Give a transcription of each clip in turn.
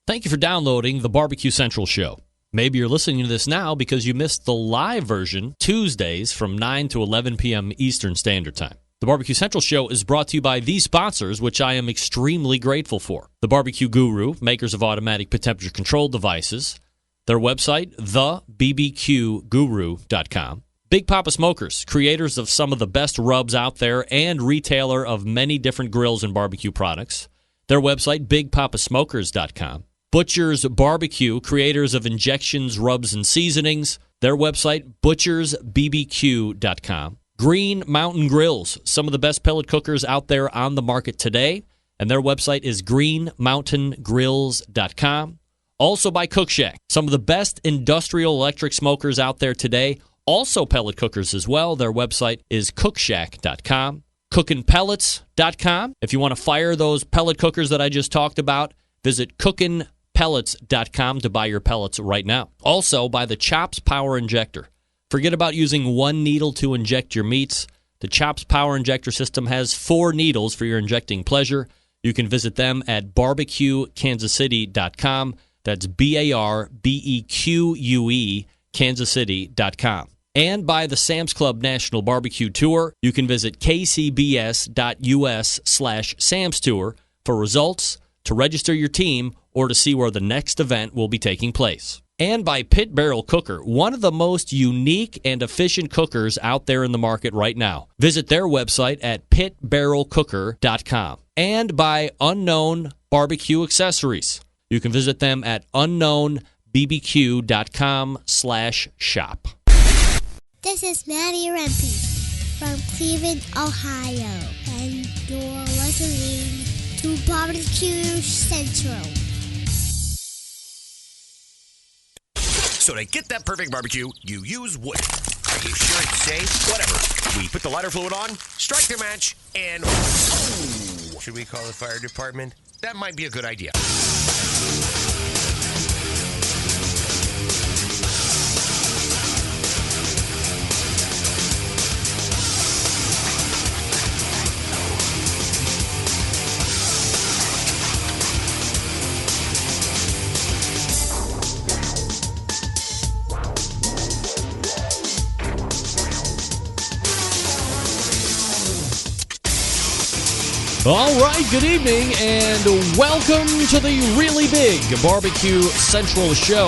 Thank you for downloading the Barbecue Central Show. Maybe you're listening to this now because you missed the live version Tuesdays from 9 to 11 p.m. Eastern Standard Time. The Barbecue Central Show is brought to you by these sponsors, which I am extremely grateful for. The Barbecue Guru, makers of automatic temperature control devices. Their website, thebbqguru.com. Big Papa Smokers, creators of some of the best rubs out there and retailer of many different grills and barbecue products. Their website, bigpapasmokers.com. Butcher's Barbecue, creators of injections, rubs, and seasonings. Their website, butchersbbq.com. Green Mountain Grills, some of the best pellet cookers out there on the market today. And their website is greenmountaingrills.com. Also by Cook Shack, some of the best industrial electric smokers out there today. Also pellet cookers as well. Their website is cookshack.com. Cookinpellets.com. If you want to fire those pellet cookers that I just talked about, visit cookinpellets.com to buy your pellets right now. Also, by the Chops Power Injector. Forget about using one needle to inject your meats. The Chops Power Injector system has 4 needles for your injecting pleasure. You can visit them at barbecuekansascity.com. That's BARBEQUE, kansascity.com. And by the Sam's Club National Barbecue Tour, you can visit kcbs.us/Sam's Tour for results, to register your team, or to see where the next event will be taking place. And by Pit Barrel Cooker, one of the most unique and efficient cookers out there in the market right now. Visit their website at pitbarrelcooker.com. And by Unknown Barbecue Accessories. You can visit them at unknownbbq.com/shop. This is Maddie Rempe from Cleveland, Ohio, and you're listening to Barbecue Central. So to get that perfect barbecue, you use wood. Are you sure it's safe? Whatever. We put the lighter fluid on, strike the match, and... Oh! Should we call the fire department? That might be a good idea. All right, good evening, and welcome to the really big Barbecue Central Show.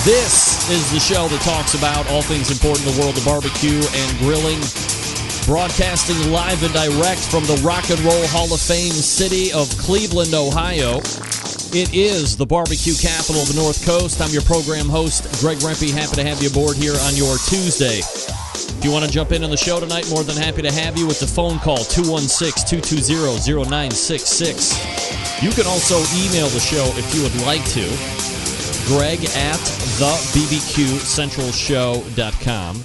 This is the show that talks about all things important in the world of barbecue and grilling, broadcasting live and direct from the Rock and Roll Hall of Fame city of Cleveland, Ohio. It is the barbecue capital of the North Coast. I'm your program host, Greg Rempe. Happy to have you aboard here on your Tuesday. If you want to jump in on the show tonight, more than happy to have you. It's a phone call, 216-220-0966. You can also email the show if you would like to. Greg at thebbqcentralshow.com.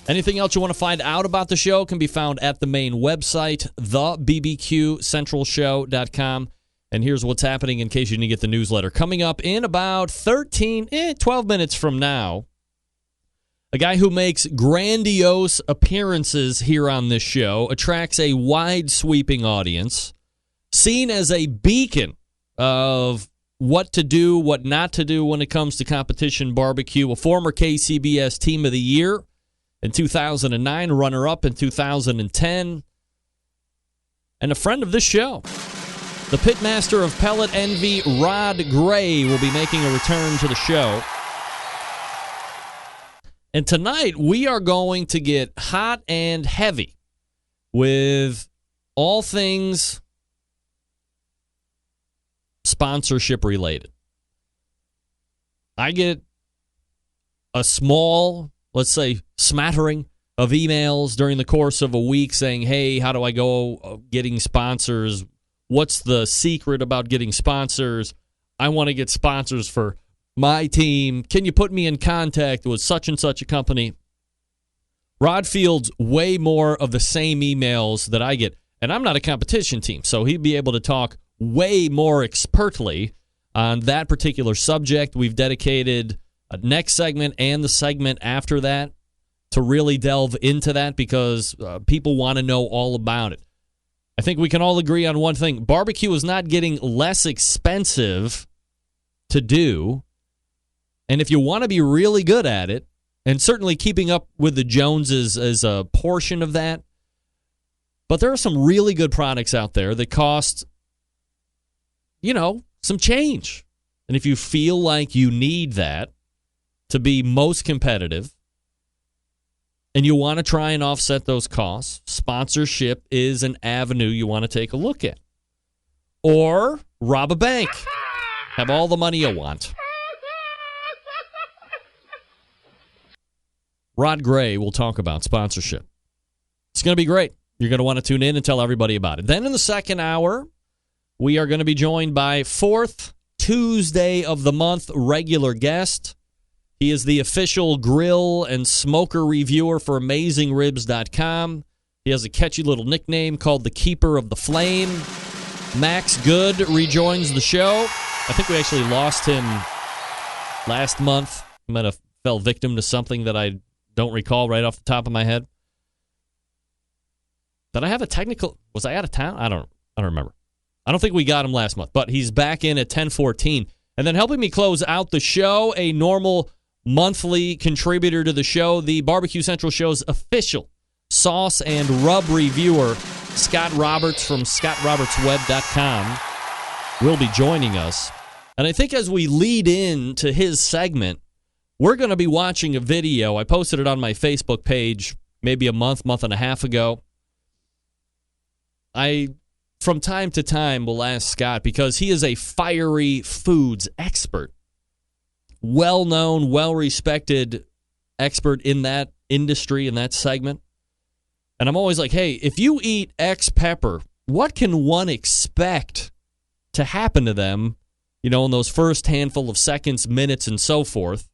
Anything else you want to find out about the show can be found at the main website, thebbqcentralshow.com. And here's what's happening in case you didn't get the newsletter. Coming up in about 12 minutes from now, a guy who makes grandiose appearances here on this show, attracts a wide-sweeping audience, seen as a beacon of what to do, what not to do when it comes to competition barbecue, a former KCBS Team of the Year in 2009, runner-up in 2010, and a friend of this show. The pitmaster of Pellet Envy, Rod Gray, will be making a return to the show. And tonight, we are going to get hot and heavy with all things sponsorship related. I get a small, let's say, smattering of emails during the course of a week saying, hey, how do I go getting sponsors? What's the secret about getting sponsors? I want to get sponsors for my team. Can you put me in contact with such and such a company? Rod fields way more of the same emails that I get. And I'm not a competition team, so he'd be able to talk way more expertly on that particular subject. We've dedicated a next segment and the segment after that to really delve into that because people want to know all about it. I think we can all agree on one thing. Barbecue is not getting less expensive to do. And if you want to be really good at it, and certainly keeping up with the Joneses is a portion of that, but there are some really good products out there that cost, some change. And if you feel like you need that to be most competitive, and you want to try and offset those costs, sponsorship is an avenue you want to take a look at. Or rob a bank. Have all the money you want. Rod Gray will talk about sponsorship. It's going to be great. You're going to want to tune in and tell everybody about it. Then in the second hour, we are going to be joined by fourth Tuesday of the month regular guest. He is the official grill and smoker reviewer for AmazingRibs.com. He has a catchy little nickname called the Keeper of the Flame. Max Good rejoins the show. I think we actually lost him last month. He might have fell victim to something that I don't recall right off the top of my head. Did I have a technical... Was I out of town? I don't remember. I don't think we got him last month, but he's back in at 10:14. And then helping me close out the show, a normal monthly contributor to the show, the Barbecue Central Show's official sauce and rub reviewer, Scott Roberts from ScottRobertsWeb.com, will be joining us. And I think as we lead in to his segment, we're going to be watching a video. I posted it on my Facebook page maybe a month and a half ago. I, from time to time, will ask Scott, because he is a fiery foods expert. Well-known, well-respected expert in that industry, in that segment. And I'm always like, hey, if you eat X pepper, what can one expect to happen to them, in those first handful of seconds, minutes, and so forth?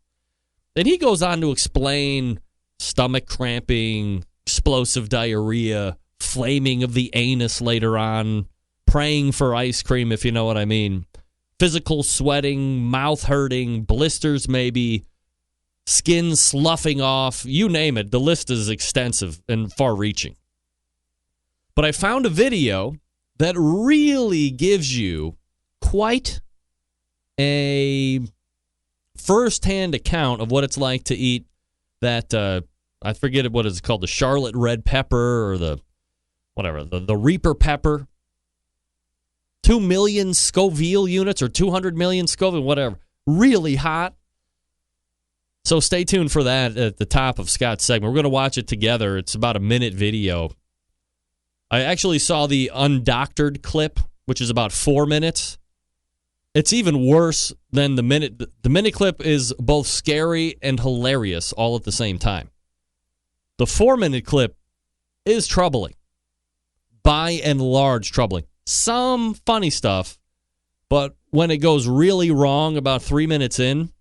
Then he goes on to explain stomach cramping, explosive diarrhea, flaming of the anus later on, praying for ice cream, if you know what I mean. Physical sweating, mouth hurting, blisters maybe, skin sloughing off, you name it. The list is extensive and far-reaching. But I found a video that really gives you quite a first-hand account of what it's like to eat that, I forget what it's called, the Charlotte red pepper or the Reaper pepper. 2 million Scoville units or 200 million Scoville, whatever. Really hot. So stay tuned for that at the top of Scott's segment. We're going to watch it together. It's about a minute video. I actually saw the undoctored clip, which is about 4 minutes. It's even worse than the minute. The minute clip is both scary and hilarious all at the same time. The 4-minute clip is troubling. By and large, troubling. Some funny stuff, but when it goes really wrong about 3 minutes in,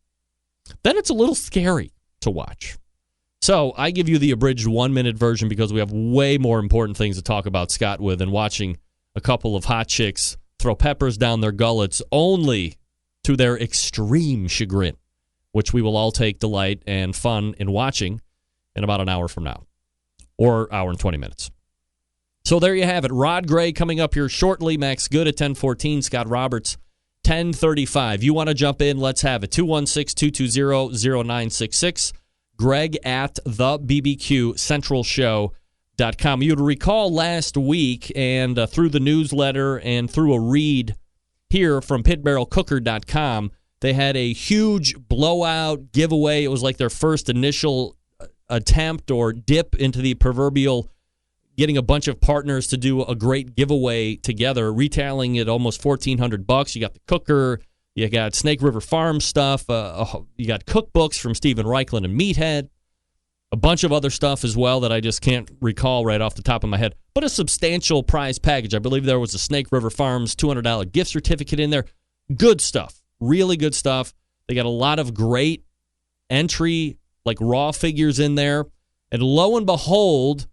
then it's a little scary to watch. So I give you the abridged 1-minute version because we have way more important things to talk about Scott with than watching a couple of hot chicks throw peppers down their gullets, only to their extreme chagrin, which we will all take delight and fun in watching in about an hour from now, or hour and 20 minutes. So there you have it. Rod Gray coming up here shortly. Max Good at 10:14. Scott Roberts, 10:35. You want to jump in? Let's have it. 216-220-0966. Greg at thebbqcentralshow.com. You'd recall last week, and through the newsletter and through a read here from pitbarrelcooker.com, they had a huge blowout giveaway. It was like their first initial attempt or dip into the proverbial getting a bunch of partners to do a great giveaway together, retailing at almost $1,400. You got the cooker, you got Snake River Farm stuff, you got cookbooks from Stephen Reichland and Meathead, a bunch of other stuff as well that I just can't recall right off the top of my head, but a substantial prize package. I believe there was a Snake River Farms $200 gift certificate in there. Good stuff, really good stuff. They got a lot of great entry, like raw figures in there, and lo and behold,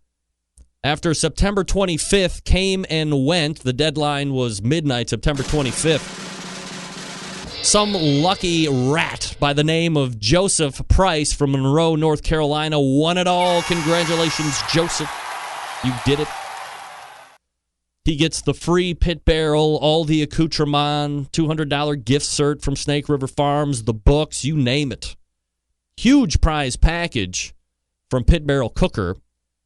after September 25th came and went, the deadline was midnight, September 25th, some lucky rat by the name of Joseph Price from Monroe, North Carolina, won it all. Congratulations, Joseph. You did it. He gets the free pit barrel, all the accoutrement, $200 gift cert from Snake River Farms, the books, you name it. Huge prize package from Pit Barrel Cooker.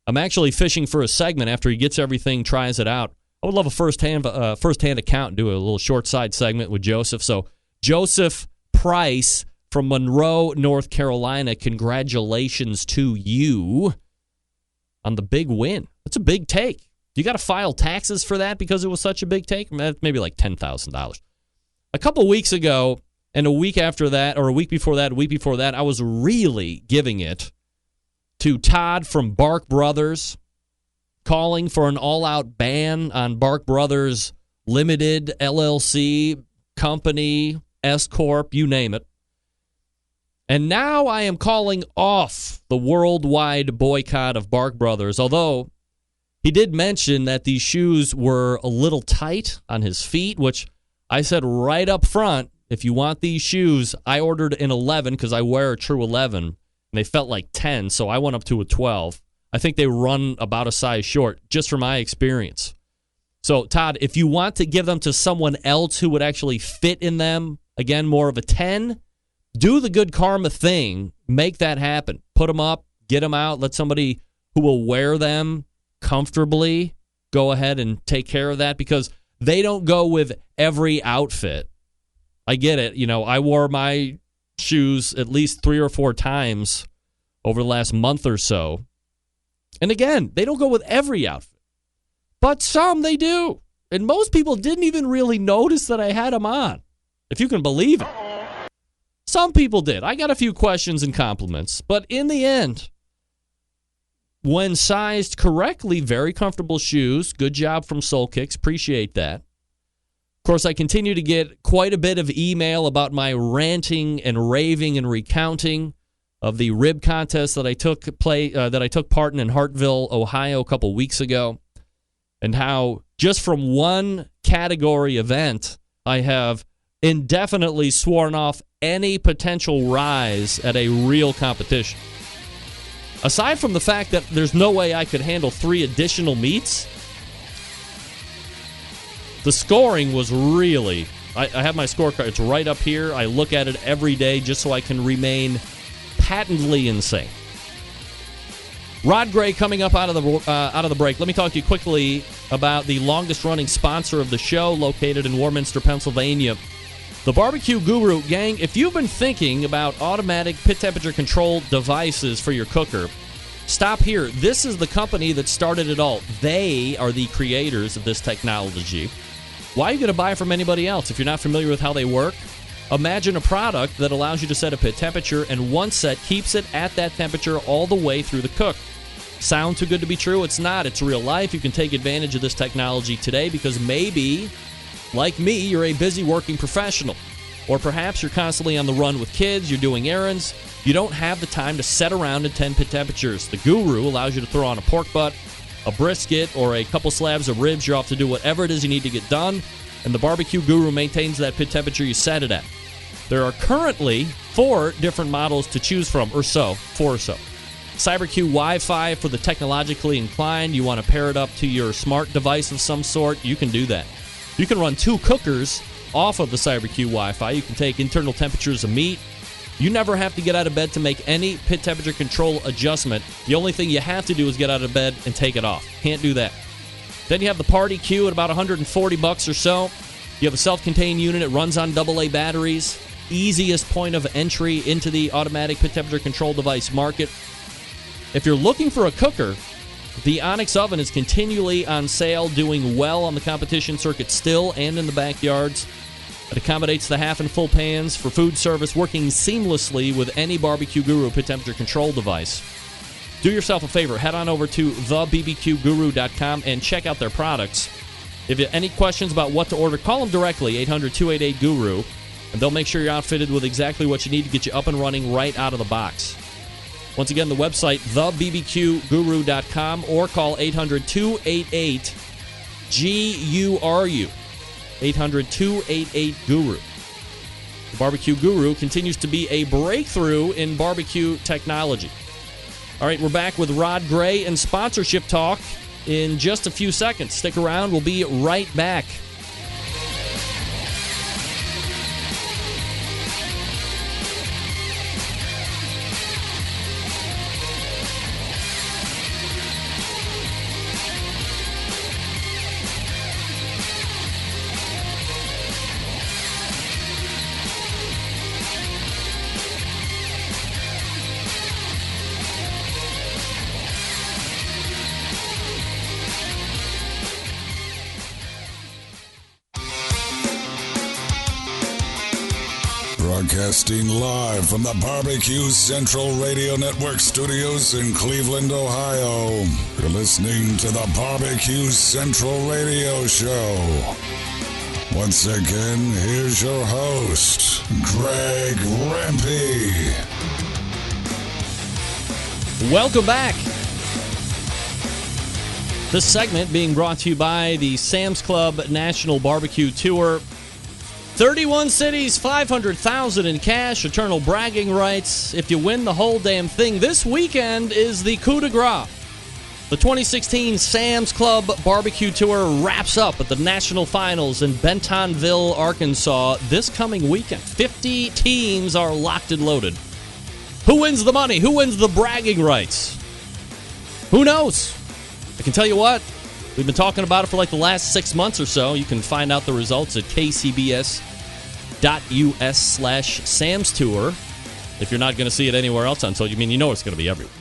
I'm actually fishing for a segment after he gets everything, tries it out. I would love a first-hand account and do a little short side segment with Joseph. So Joseph Price from Monroe, North Carolina, congratulations to you on the big win. That's a big take. You got to file taxes for that because it was such a big take? Maybe like $10,000. A couple weeks ago, and a week after that, or a week before that, I was really giving it to Todd from Bark Brothers, calling for an all-out ban on Bark Brothers Limited, LLC, company, S-Corp, you name it. And now I am calling off the worldwide boycott of Bark Brothers, although he did mention that these shoes were a little tight on his feet, which I said right up front, if you want these shoes, I ordered an 11 because I wear a true 11, and they felt like 10, so I went up to a 12. I think they run about a size short, just from my experience. So, Todd, if you want to give them to someone else who would actually fit in them, again, more of a 10, do the good karma thing. Make that happen. Put them up, get them out, let somebody who will wear them comfortably go ahead and take care of that because they don't go with every outfit. I get it. You know, I wore my shoes at least 3 or 4 times over the last month or so. And again, they don't go with every outfit. But some they do. And most people didn't even really notice that I had them on, if you can believe it. Some people did. I got a few questions and compliments. But in the end, when sized correctly, very comfortable shoes. Good job from Soul Kicks. Appreciate that. Of course, I continue to get quite a bit of email about my ranting and raving and recounting of the rib contest that I took part in Hartville, Ohio, a couple weeks ago, and how just from one category event, I have indefinitely sworn off any potential rise at a real competition. Aside from the fact that there's no way I could handle 3 additional meats, the scoring was really... I have my scorecard. It's right up here. I look at it every day just so I can remain patently insane. Rod Gray coming up out of the break. Let me talk to you quickly about the longest-running sponsor of the show, located in Warminster, Pennsylvania. The Barbecue Guru. Gang, if you've been thinking about automatic pit temperature control devices for your cooker, stop here. This is the company that started it all. They are the creators of this technology. Why are you going to buy from anybody else if you're not familiar with how they work? Imagine a product that allows you to set a pit temperature, and one set keeps it at that temperature all the way through the cook. Sound too good to be true? It's not. It's real life. You can take advantage of this technology today because maybe, like me, you're a busy working professional. Or perhaps you're constantly on the run with kids, you're doing errands. You don't have the time to set around at 10 pit temperatures. The Guru allows you to throw on a pork butt, a brisket, or a couple slabs of ribs. You're off to do whatever it is you need to get done. And the Barbecue Guru maintains that pit temperature you set it at. There are currently 4 different models to choose from, 4 or so. CyberQ Wi-Fi for the technologically inclined. You want to pair it up to your smart device of some sort, you can do that. You can run 2 cookers off of the CyberQ Wi-Fi. You can take internal temperatures of meat. You never have to get out of bed to make any pit temperature control adjustment. The only thing you have to do is get out of bed and take it off. Can't do that. Then you have the Party Q at about $140 or so. You have a self-contained unit. It runs on AA batteries. Easiest point of entry into the automatic pit temperature control device market. If you're looking for a cooker, the Onyx Oven is continually on sale, doing well on the competition circuit still and in the backyards. It accommodates the half and full pans for food service, working seamlessly with any Barbecue Guru pit temperature control device. Do yourself a favor, head on over to thebbqguru.com and check out their products. If you have any questions about what to order, call them directly, 800-288-GURU, and they'll make sure you're outfitted with exactly what you need to get you up and running right out of the box. Once again, the website, thebbqguru.com, or call 800-288-GURU. 800-288-GURU. The Barbecue Guru continues to be a breakthrough in barbecue technology. All right, we're back with Rod Gray and sponsorship talk. in just a few seconds. Stick around. We'll be right back. Broadcasting live from the Barbecue Central Radio Network studios in Cleveland, Ohio. You're listening to the Barbecue Central Radio Show. Once again, here's your host, Greg Rempe. Welcome back. This segment being brought to you by the Sam's Club National Barbecue Tour. 31 cities, $500,000 in cash, eternal bragging rights. If you win the whole damn thing, this weekend is the coup de grace. The 2016 Sam's Club Barbecue Tour wraps up at the National Finals in Bentonville, Arkansas this coming weekend. 50 teams are locked and loaded. Who wins the money? Who wins the bragging rights? Who knows? I can tell you what. We've been talking about it for like the last 6 months or so. You can find out the results at kcbs.us/Sam's Tour. If you're not going to see it anywhere else on social, you know it's going to be everywhere.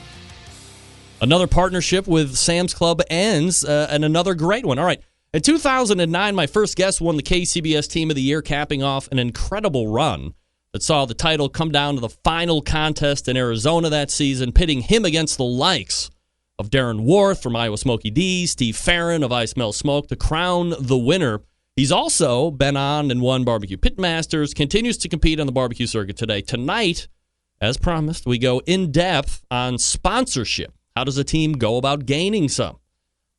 Another partnership with Sam's Club ends, and another great one. All right. In 2009, my first guest won the KCBS Team of the Year, capping off an incredible run that saw the title come down to the final contest in Arizona that season, pitting him against the likes of Darren Worth from Iowa Smoky D, Steve Farron of I Smell Smoke to crown the winner. He's also been on and won Barbecue Pitmasters, continues to compete on the barbecue circuit today. Tonight, as promised, we go in depth on sponsorship. How does a team go about gaining some?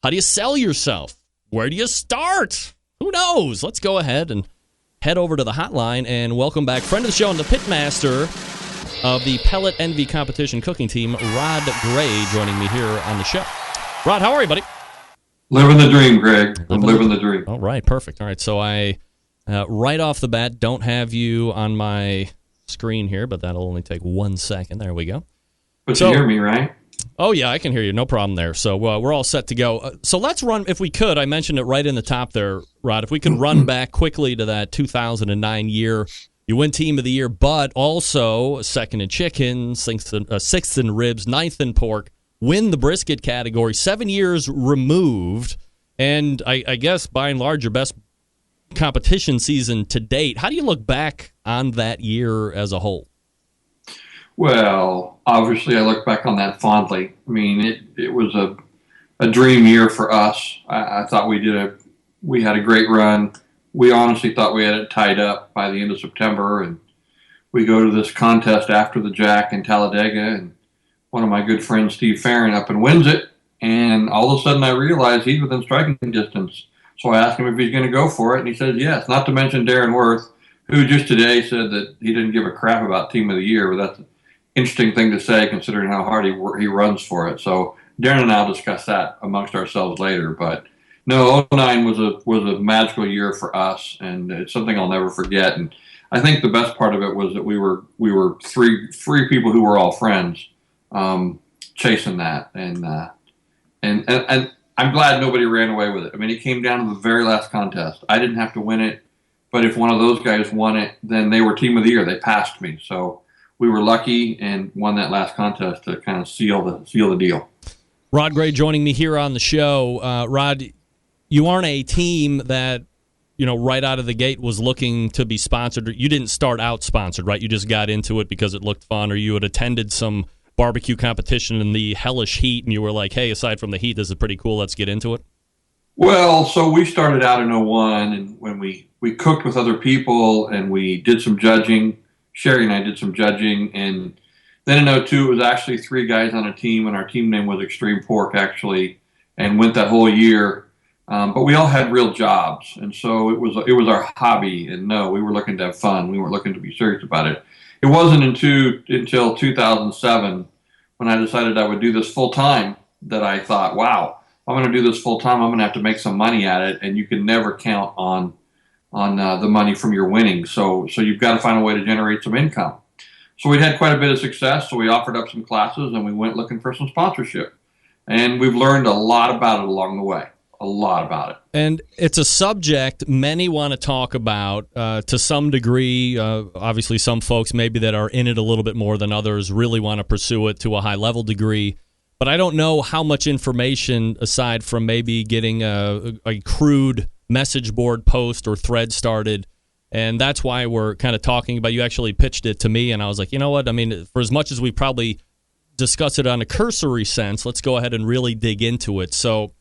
How do you sell yourself? Where do you start? Who knows? Let's go ahead and head over to the hotline and welcome back friend of the show and the pitmaster of the Pellet Envy competition cooking team, Rod Gray, joining me here on the show. Rod, how are you, buddy? Living the dream, Greg. I'm living the dream. All right, perfect. All right, so I, right off the bat, don't have you on my screen here, but that'll only take 1 second. There we go. But you hear me, right? Oh, yeah, I can hear you. No problem there. So we're all set to go. So let's run, if we could, I mentioned it right in the top there, Rod, if we could run back quickly to that 2009 year. You win Team of the Year, but also second in chicken, sixth in ribs, ninth in pork, win the brisket category, 7 years removed, and I guess by and large your best competition season to date. How do you look back on that year as a whole? Well, obviously I look back on that fondly. I mean, it was a dream year for us. I thought we had a great run. We honestly thought we had it tied up by the end of September, and we go to this contest after the Jack in Talladega, and one of my good friends, Steve Farron, up and wins it, and all of a sudden I realized he's within striking distance. So I asked him if he's going to go for it, and he says yes, not to mention Darren Worth, who just today said that he didn't give a crap about Team of the Year, but that's an interesting thing to say considering how hard he runs for it. So Darren and I will discuss that amongst ourselves later, but no, 2009 was a magical year for us, and it's something I'll never forget. And I think the best part of it was that we were three people who were all friends, chasing that, and I'm glad nobody ran away with it. I mean, it came down to the very last contest. I didn't have to win it, but if one of those guys won it, then they were Team of the Year. They passed me, so we were lucky and won that last contest to kind of seal the deal. Rod Gray joining me here on the show. Rod, you aren't a team that, right out of the gate was looking to be sponsored. You didn't start out sponsored, right? You just got into it because it looked fun, or you had attended some barbecue competition in the hellish heat, and you were like, hey, aside from the heat, this is pretty cool. Let's get into it. Well, so we started out in 2001, and when we cooked with other people, and we did some judging. Sherry and I did some judging, and then in 2002, it was actually 3 guys on a team, and our team name was Extreme Pork, actually, and went that whole year. But we all had real jobs, and so it was our hobby. And no, we were looking to have fun. We weren't looking to be serious about it. It wasn't until 2007 when I decided I would do this full time that I thought, wow, I'm going to do this full time. I'm going to have to make some money at it, and you can never count on the money from your winnings. So you've got to find a way to generate some income. So we'd had quite a bit of success. So we offered up some classes, and we went looking for some sponsorship. And we've learned a lot about it along the way. A lot about it. And it's a subject many want to talk about to some degree. Obviously, some folks maybe that are in it a little bit more than others really want to pursue it to a high-level degree. But I don't know how much information, aside from maybe getting a crude message board post or thread started. And that's why we're kind of talking about, you actually pitched it to me, and I was like, you know what? I mean, for as much as we probably discuss it on a cursory sense, let's go ahead and really dig into it. So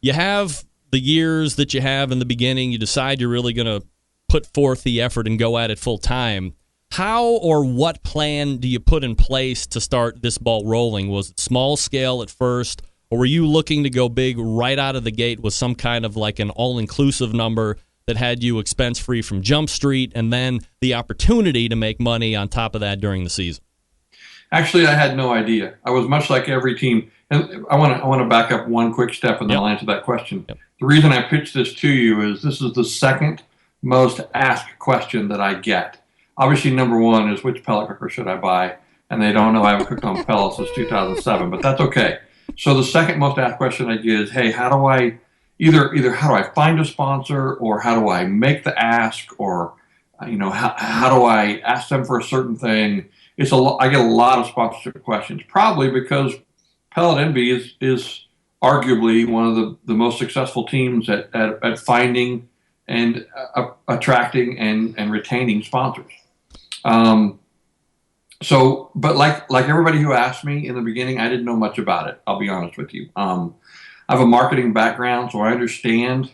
you have the years that you have in the beginning. You decide you're really going to put forth the effort and go at it full time. How or what plan do you put in place to start this ball rolling? Was it small scale at first, or were you looking to go big right out of the gate with some kind of like an all-inclusive number that had you expense-free from Jump Street and then the opportunity to make money on top of that during the season? Actually, I had no idea. I was much like every team. And I want to back up one quick step and then I'll answer that question. Yep. The reason I pitched this to you is this is the second most asked question that I get. Obviously, number one is which pellet cooker should I buy? And they don't know I haven't cooked on pellets since 2007, but that's okay. So the second most asked question I get is, hey, how do I either how do I find a sponsor, or how do I make the ask, or how do I ask them for a certain thing? I get a lot of sponsorship questions, probably because Pellet Envy is arguably one of the most successful teams at finding and attracting and retaining sponsors. But like everybody who asked me in the beginning, I didn't know much about it. I'll be honest with you. I have a marketing background, so I understand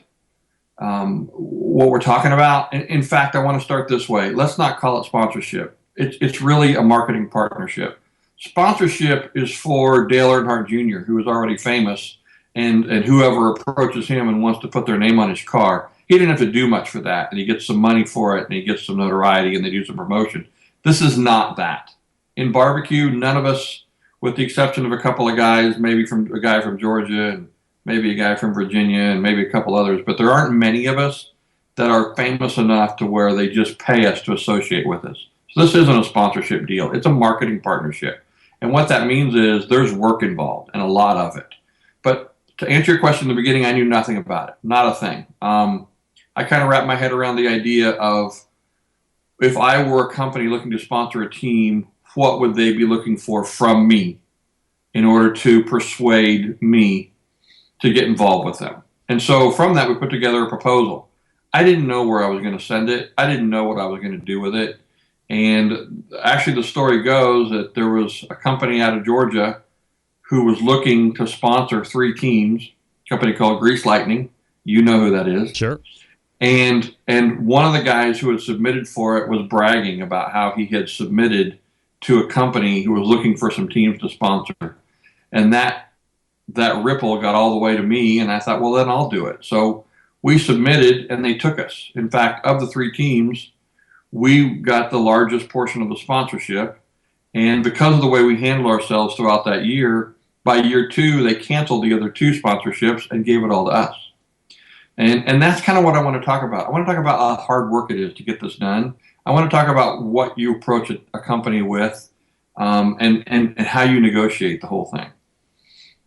what we're talking about. In fact, I want to start this way. Let's not call it sponsorship. It's really a marketing partnership. Sponsorship is for Dale Earnhardt Jr., who is already famous, and whoever approaches him and wants to put their name on his car, he didn't have to do much for that, and he gets some money for it, and he gets some notoriety, and they do some promotion. This is not that. In barbecue, none of us, with the exception of a couple of guys, maybe from a guy from Georgia, and maybe a guy from Virginia, and maybe a couple others, but there aren't many of us that are famous enough to where they just pay us to associate with us. So this isn't a sponsorship deal. It's a marketing partnership. And what that means is there's work involved, and a lot of it. But to answer your question in the beginning, I knew nothing about it. Not a thing. I kind of wrapped my head around the idea of, if I were a company looking to sponsor a team, what would they be looking for from me in order to persuade me to get involved with them? And so from that, we put together a proposal. I didn't know where I was going to send it. I didn't know what I was going to do with it. And actually, the story goes that there was a company out of Georgia who was looking to sponsor 3 teams, a company called Grease Lightning. You know who that is. Sure. And one of the guys who had submitted for it was bragging about how he had submitted to a company who was looking for some teams to sponsor. And that ripple got all the way to me, and I thought, well, then I'll do it. So we submitted, and they took us. In fact, of the 3 teams, we got the largest portion of the sponsorship. And because of the way we handled ourselves throughout that year, by year 2, they canceled the other 2 sponsorships and gave it all to us. And that's kind of what I want to talk about. I want to talk about how hard work it is to get this done. I want to talk about what you approach a company with, and how you negotiate the whole thing.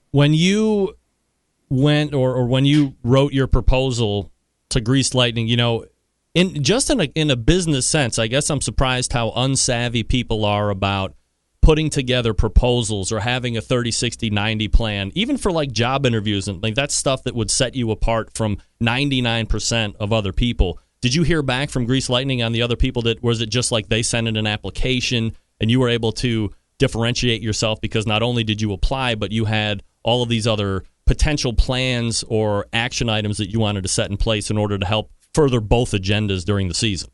When you went or when you wrote your proposal to Grease Lightning, in a business sense, I guess I'm surprised how unsavvy people are about putting together proposals or having a 30, 60, 90 plan, even for like job interviews, and like that's stuff that would set you apart from 99% of other people. Did you hear back from Grease Lightning on the other people? Was it just like they sent in an application and you were able to differentiate yourself because not only did you apply, but you had all of these other potential plans or action items that you wanted to set in place in order to help further both agendas during the season?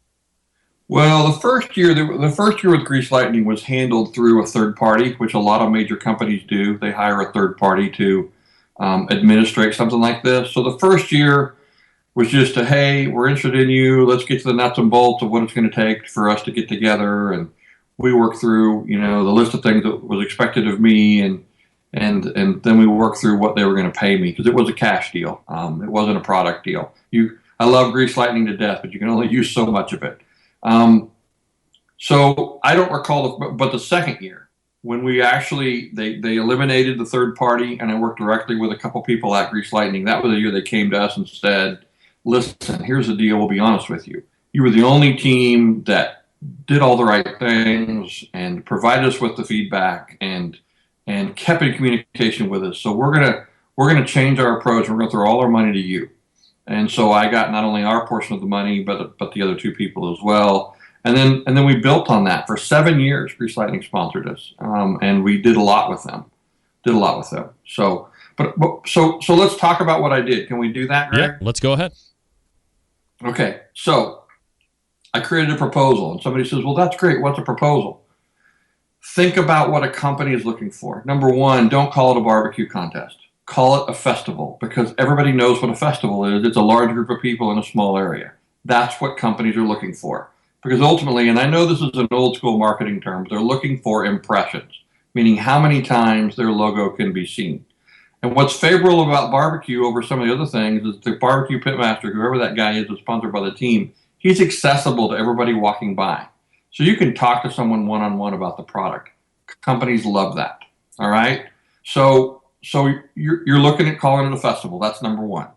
Well, the first year with Grease Lightning was handled through a third party, which a lot of major companies do. They hire a third party to administrate something like this. So the first year was just hey, we're interested in you. Let's get to the nuts and bolts of what it's going to take for us to get together. And we worked through, the list of things that was expected of me. And and then we worked through what they were going to pay me because it was a cash deal. It wasn't a product deal. I love Grease Lightning to death, but you can only use so much of it. So I don't recall, but the second year when we actually they eliminated the third party, and I worked directly with a couple people at Grease Lightning. That was the year they came to us and said, "Listen, here's the deal. We'll be honest with you. You were the only team that did all the right things and provided us with the feedback and kept in communication with us. So we're gonna change our approach. We're gonna throw all our money to you." And so I got not only our portion of the money, but the other two people as well. And then we built on that for 7 years. Grease Lightning sponsored us, and we did a lot with them. So, so let's talk about what I did. Can we do that, Greg? Yeah, let's go ahead. Okay, so I created a proposal, and somebody says, "Well, that's great. What's a proposal?" Think about what a company is looking for. Number one, don't call it a barbecue contest. Call it a festival, because everybody knows what a festival is. It's a large group of people in a small area. That's what companies are looking for. Because ultimately, and I know this is an old school marketing term, but they're looking for impressions, meaning how many times their logo can be seen. And what's favorable about barbecue over some of the other things is the barbecue pitmaster, whoever that guy is, sponsored by the team, he's accessible to everybody walking by. So you can talk to someone one-on-one about the product. Companies love that. All right. So you're looking at calling it a festival. That's number one.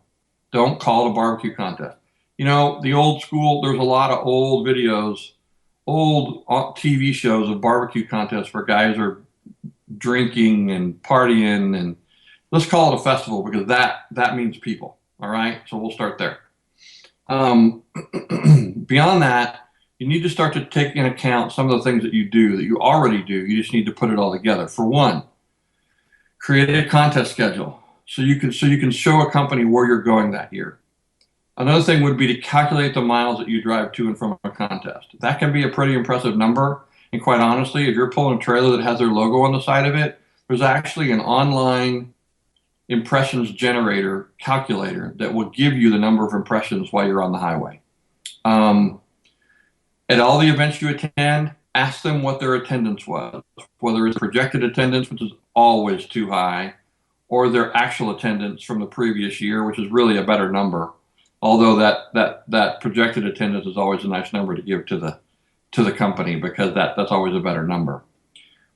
Don't call it a barbecue contest. You know, the old school, there's a lot of old videos, old TV shows of barbecue contests where guys are drinking and partying, and let's call it a festival because that means people. All right. So we'll start there. Beyond that, you need to start to take into account some of the things that you already do. You just need to put it all together. For one, create a contest schedule so you can show a company where you're going that year. Another thing would be to calculate the miles that you drive to and from a contest. That can be a pretty impressive number. And quite honestly, if you're pulling a trailer that has their logo on the side of it, there's actually an online impressions generator calculator that will give you the number of impressions while you're on the highway. At all the events you attend, ask them what their attendance was, whether it's projected attendance, which is always too high, or their actual attendance from the previous year, which is really a better number. Although that projected attendance is always a nice number to give to the company, because that's always a better number.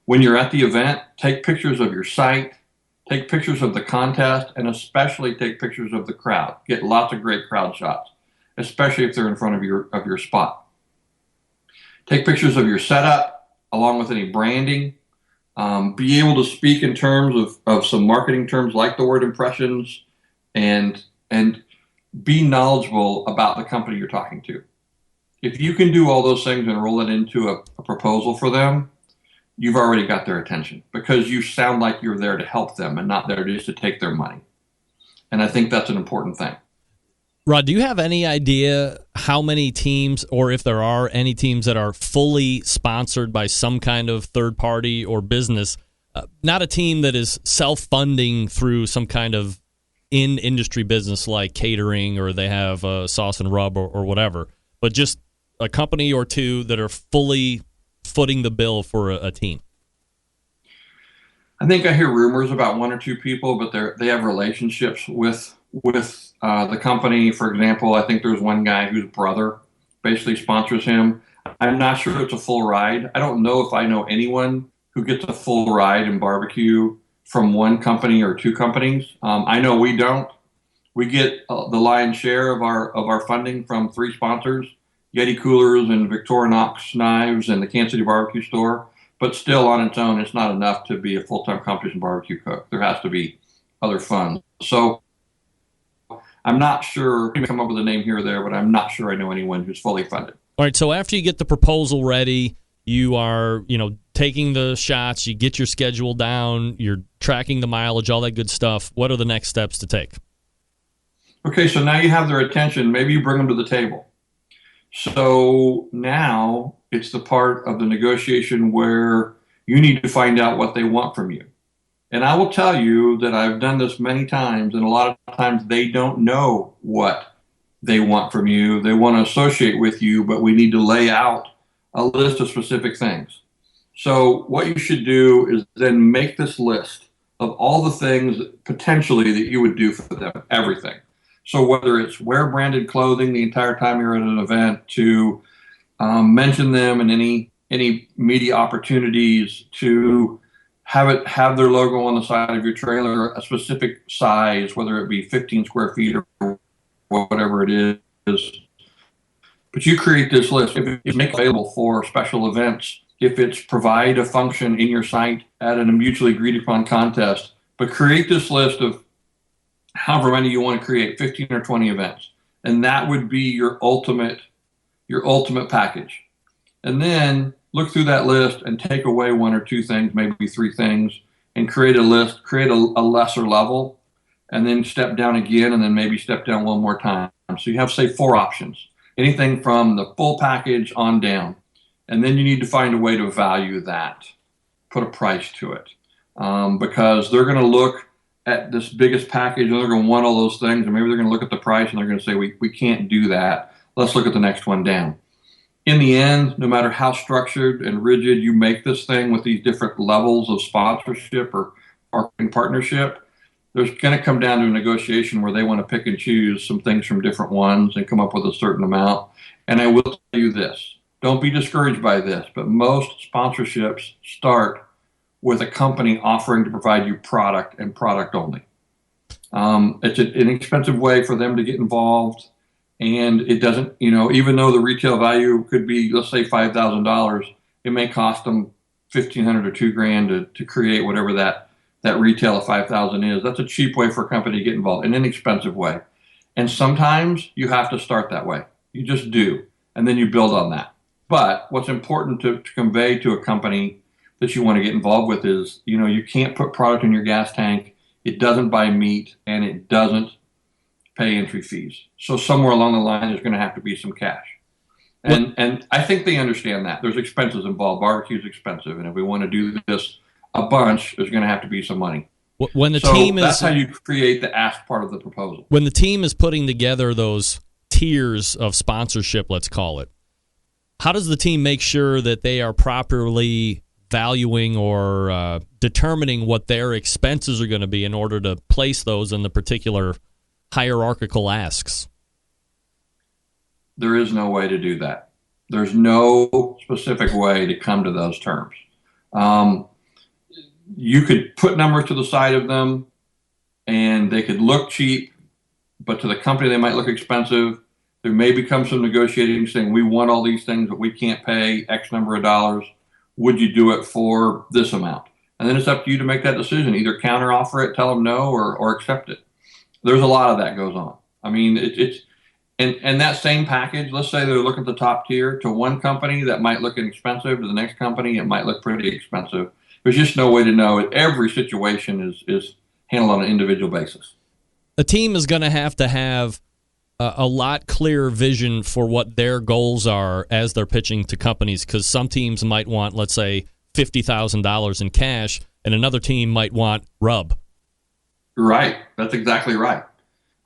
When you're at the event, take pictures of your site, take pictures of the contest, and especially take pictures of the crowd. Get lots of great crowd shots, especially if they're in front of your spot. Take pictures of your setup along with any branding. Be able to speak in terms of some marketing terms like the word impressions, and be knowledgeable about the company you're talking to. If you can do all those things and roll it into a proposal for them, you've already got their attention, because you sound like you're there to help them and not there just to take their money. And I think that's an important thing. Rod, do you have any idea how many teams, or if there are any teams that are fully sponsored by some kind of third party or business, not a team that is self-funding through some kind of in-industry business like catering, or they have sauce and rub or whatever, but just a company or two that are fully footing the bill for a team? I think I hear rumors about one or two people, but they have relationships with the company. For example, I think there's one guy whose brother basically sponsors him. I'm not sure it's a full ride. I don't know if I know anyone who gets a full ride in barbecue from one company or two companies. I know we don't. We get the lion's share of our funding from 3 sponsors: Yeti Coolers and Victorinox Knives and the Kansas City Barbecue Store. But still, on its own, it's not enough to be a full-time competition barbecue cook. There has to be other funds. So I'm not sure. I can come up with a name here or there, but I'm not sure I know anyone who's fully funded. All right, so after you get the proposal ready, you are, taking the shots, you get your schedule down, you're tracking the mileage, all that good stuff. What are the next steps to take? Okay, so now you have their attention. Maybe you bring them to the table. So now it's the part of the negotiation where you need to find out what they want from you. And I will tell you that I've done this many times, and a lot of times they don't know what they want from you. They want to associate with you, but we need to lay out a list of specific things. So what you should do is then make this list all the things potentially that you would do for them, everything. So whether it's wear branded clothing the entire time you're at an event, to mention them in any media opportunities, to have their logo on the side of your trailer, a specific size, whether it be 15 square feet or whatever it is. But you create this list. If it's make available for special events, if it's provide a function in your site at a mutually agreed upon contest, but create this list of however many you want to create, 15 or 20 events. And that would be your ultimate package. And then look through that list and take away one or two things, maybe three things, and create a list, create a lesser level, and then step down again, and then maybe step down one more time. So you have, say, 4 options, anything from the full package on down. And then you need to find a way to value that, put a price to it, because they're going to look at this biggest package and they're going to want all those things, and maybe they're going to look at the price and they're going to say, we can't do that. Let's look at the next one down. In the end, no matter how structured and rigid you make this thing with these different levels of sponsorship or marketing partnership, there's going to come down to a negotiation where they want to pick and choose some things from different ones and come up with a certain amount. And I will tell you this, don't be discouraged by this, but most sponsorships start with a company offering to provide you product and product only. It's an inexpensive way for them to get involved. And it doesn't, even though the retail value could be, let's say, $5,000, it may cost them $1,500 or $2,000 to create whatever that retail of $5,000 is. That's a cheap way for a company to get involved, an inexpensive way. And sometimes you have to start that way. You just do, and then you build on that. But what's important to convey to a company that you want to get involved with is, you can't put product in your gas tank. It doesn't buy meat, and it doesn't pay entry fees. So somewhere along the line, there's going to have to be some cash. And I think they understand that. There's expenses involved. Barbecue's expensive. And if we want to do this a bunch, there's going to have to be some money. When the that's how you create the ask part of the proposal. When the team is putting together those tiers of sponsorship, let's call it, how does the team make sure that they are properly valuing or determining what their expenses are going to be in order to place those in the particular hierarchical asks? There is no way to do that. There's no specific way to come to those terms. You could put numbers to the side of them, and they could look cheap, but to the company they might look expensive. There may become some negotiating saying, we want all these things, but we can't pay X number of dollars. Would you do it for this amount? And then it's up to you to make that decision. Either counter offer it, tell them no, or accept it. There's a lot of that goes on. I mean, and that same package, let's say they're looking at the top tier, to one company that might look inexpensive, to the next company it might look pretty expensive. There's just no way to know. Every situation is handled on an individual basis. A team is going to have a lot clearer vision for what their goals are as they're pitching to companies, because some teams might want, let's say, $50,000 in cash, and another team might want rub. Right. That's exactly right.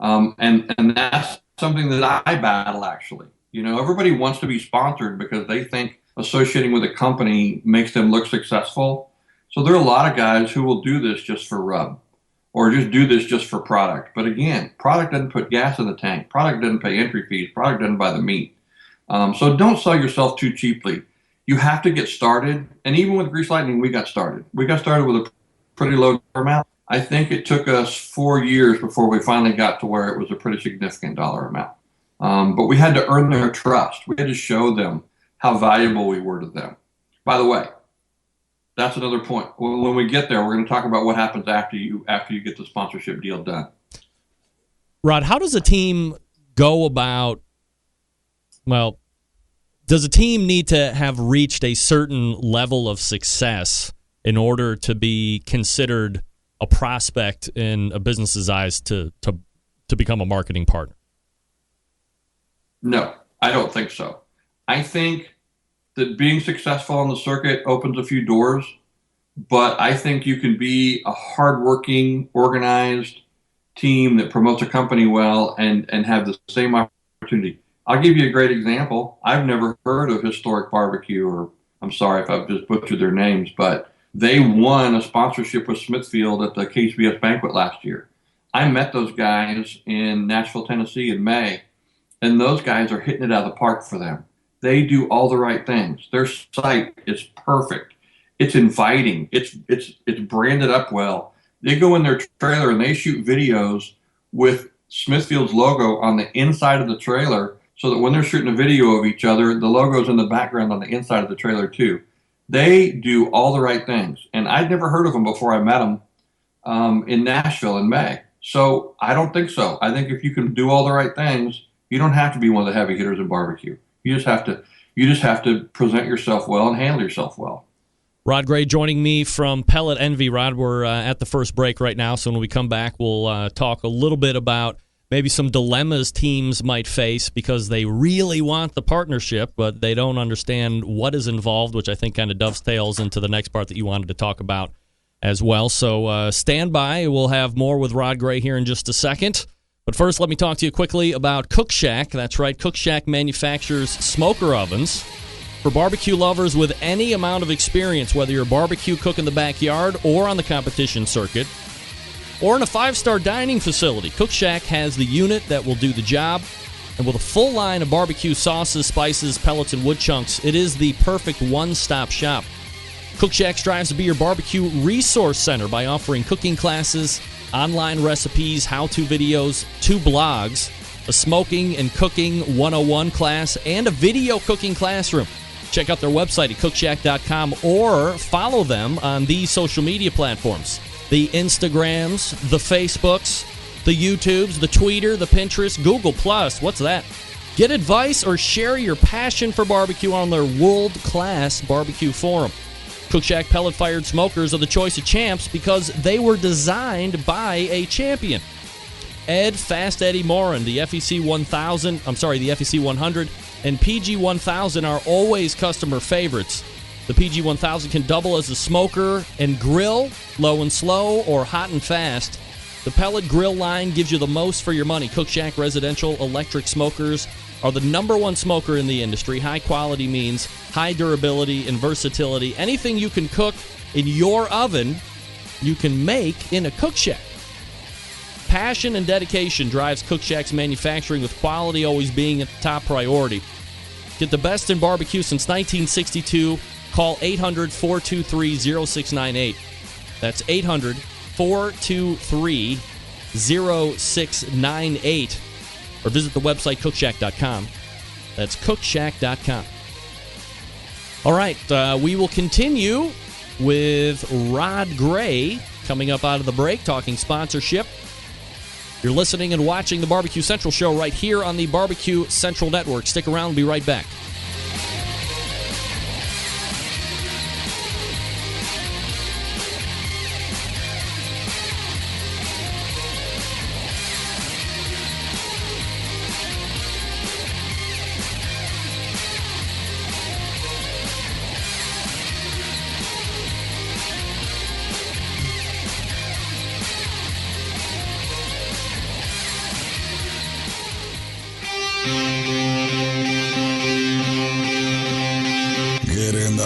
And that's something that I battle, actually. Everybody wants to be sponsored because they think associating with a company makes them look successful. So there are a lot of guys who will do this just for rub or just do this just for product. But again, product doesn't put gas in the tank. Product doesn't pay entry fees. Product doesn't buy the meat. So don't sell yourself too cheaply. You have to get started. And even with Grease Lightning, we got started. We got started with a pretty low amount. I think it took us 4 years before we finally got to where it was a pretty significant dollar amount. But we had to earn their trust. We had to show them how valuable we were to them. By the way, that's another point. When we get there, we're going to talk about what happens after you get the sponsorship deal done. Rod, how does a team go about, does a team need to have reached a certain level of success in order to be considered a prospect in a business's eyes to become a marketing partner? No, I don't think so. I think that being successful on the circuit opens a few doors, but I think you can be a hardworking, organized team that promotes a company well and have the same opportunity. I'll give you a great example. I've never heard of Historic Barbecue, or I'm sorry if I've just butchered their names, but They won a sponsorship with Smithfield at the KCBS banquet last year. I met those guys in Nashville, Tennessee in May, and those guys are hitting it out of the park for them. They do all the right things. Their site is perfect. It's inviting. It's branded up well. They go in their trailer and they shoot videos with Smithfield's logo on the inside of the trailer, so that when they're shooting a video of each other, the logo's in the background on the inside of the trailer too. They do all the right things. And I'd never heard of them before I met them in Nashville in May. So I don't think so. I think if you can do all the right things, you don't have to be one of the heavy hitters in barbecue. You just have to present yourself well and handle yourself well. Rod Gray joining me from Pellet Envy. Rod, we're at the first break right now, so when we come back, we'll talk a little bit about maybe some dilemmas teams might face because they really want the partnership, but they don't understand what is involved, which I think kind of dovetails into the next part that you wanted to talk about as well. So stand by. We'll have more with Rod Gray here in just a second. But first, let me talk to you quickly about Cook Shack. That's right, Cook Shack manufactures smoker ovens for barbecue lovers with any amount of experience, whether you're a barbecue cook in the backyard or on the competition circuit, or in a 5-star dining facility. Cook Shack has the unit that will do the job. And with a full line of barbecue sauces, spices, pellets, and wood chunks, it is the perfect one-stop shop. Cook Shack strives to be your barbecue resource center by offering cooking classes, online recipes, how-to videos, 2 blogs, a smoking and cooking 101 class, and a video cooking classroom. Check out their website at cookshack.com or follow them on these social media platforms. The Instagrams, the Facebooks, the YouTubes, the Twitter, the Pinterest, Google+. What's that? Get advice or share your passion for barbecue on their world-class barbecue forum. Cook Shack pellet-fired smokers are the choice of champs because they were designed by a champion. Ed Fast Eddie Morin, the FEC 100, and PG 1000 are always customer favorites. The PG 1000 can double as a smoker and grill, low and slow, or hot and fast. The pellet grill line gives you the most for your money. Cook Shack residential electric smokers are the #1 smoker in the industry. High quality means high durability and versatility. Anything you can cook in your oven, you can make in a Cook Shack. Passion and dedication drives Cook Shack's manufacturing, with quality always being at the top priority. Get the best in barbecue since 1962. Call 800-423-0698. That's 800-423-0698. Or visit the website cookshack.com. That's cookshack.com. All right, we will continue with Rod Gray coming up out of the break, talking sponsorship. You're listening and watching the Barbecue Central Show right here on the Barbecue Central Network. Stick around, we'll be right back.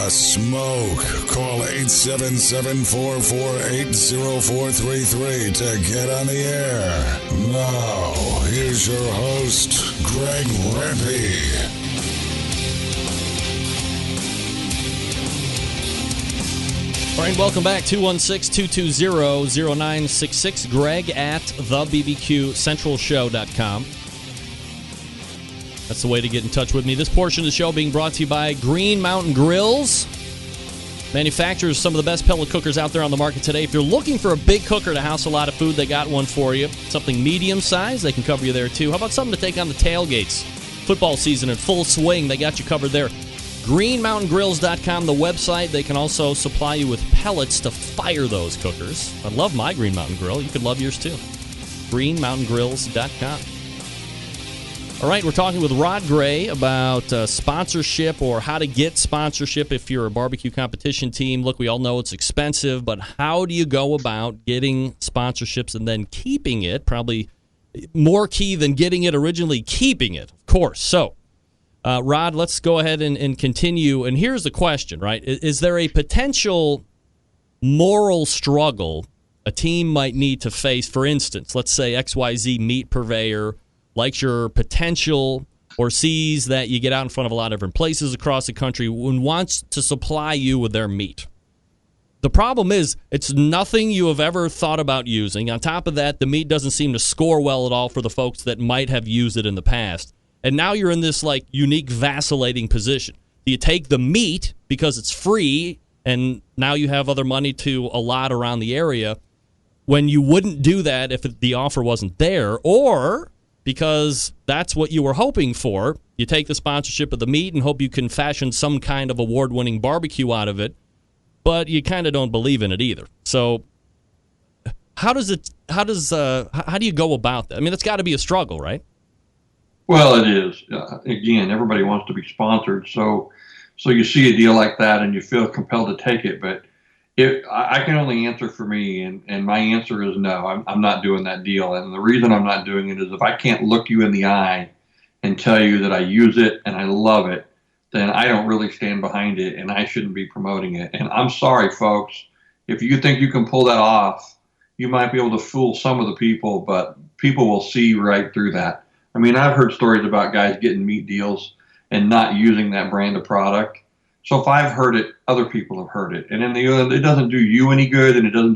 Smoke. Call 877-448-0433 to get on the air. Now, here's your host, Greg Rempe. All right, welcome back. 216-220-0966. Greg at thebbqcentralshow.com. That's the way to get in touch with me. This portion of the show being brought to you by Green Mountain Grills. Manufacturers some of the best pellet cookers out there on the market today. If you're looking for a big cooker to house a lot of food, they got one for you. Something medium size, they can cover you there too. How about something to take on the tailgates? Football season in full swing, they got you covered there. GreenMountainGrills.com, the website. They can also supply you with pellets to fire those cookers. I love my Green Mountain Grill. You could love yours too. GreenMountainGrills.com. All right, we're talking with Rod Gray about sponsorship, or how to get sponsorship if you're a barbecue competition team. Look, we all know it's expensive, but how do you go about getting sponsorships and then keeping it? Probably more key than getting it originally, keeping it, of course. So, Rod, let's go ahead and continue. And here's the question, right? Is there a potential moral struggle a team might need to face. For instance, let's say XYZ meat purveyor likes your potential or sees that you get out in front of a lot of different places across the country and wants to supply you with their meat. The problem is it's nothing you have ever thought about using. On top of that, the meat doesn't seem to score well at all for the folks that might have used it in the past. And now you're in this like unique vacillating position. Do you take the meat because it's free and now you have other money to allot around the area when you wouldn't do that if the offer wasn't there? Or because that's what you were hoping for, you take the sponsorship of the meat and hope you can fashion some kind of award-winning barbecue out of it, but you kind of don't believe in it either. So how do you go about that? I mean, it's got to be a struggle, right? Well, it is. Again, everybody wants to be sponsored, so you see a deal like that and you feel compelled to take it. But I can only answer for me, and my answer is no. I'm not doing that deal, and the reason I'm not doing it is if I can't look you in the eye and tell you that I use it and I love it, then I don't really stand behind it, and I shouldn't be promoting it. And I'm sorry, folks, if you think you can pull that off, you might be able to fool some of the people, but people will see right through that. I mean, I've heard stories about guys getting meat deals and not using that brand of product. So if I've heard it, other people have heard it. And in the end, it doesn't do you any good, and it doesn't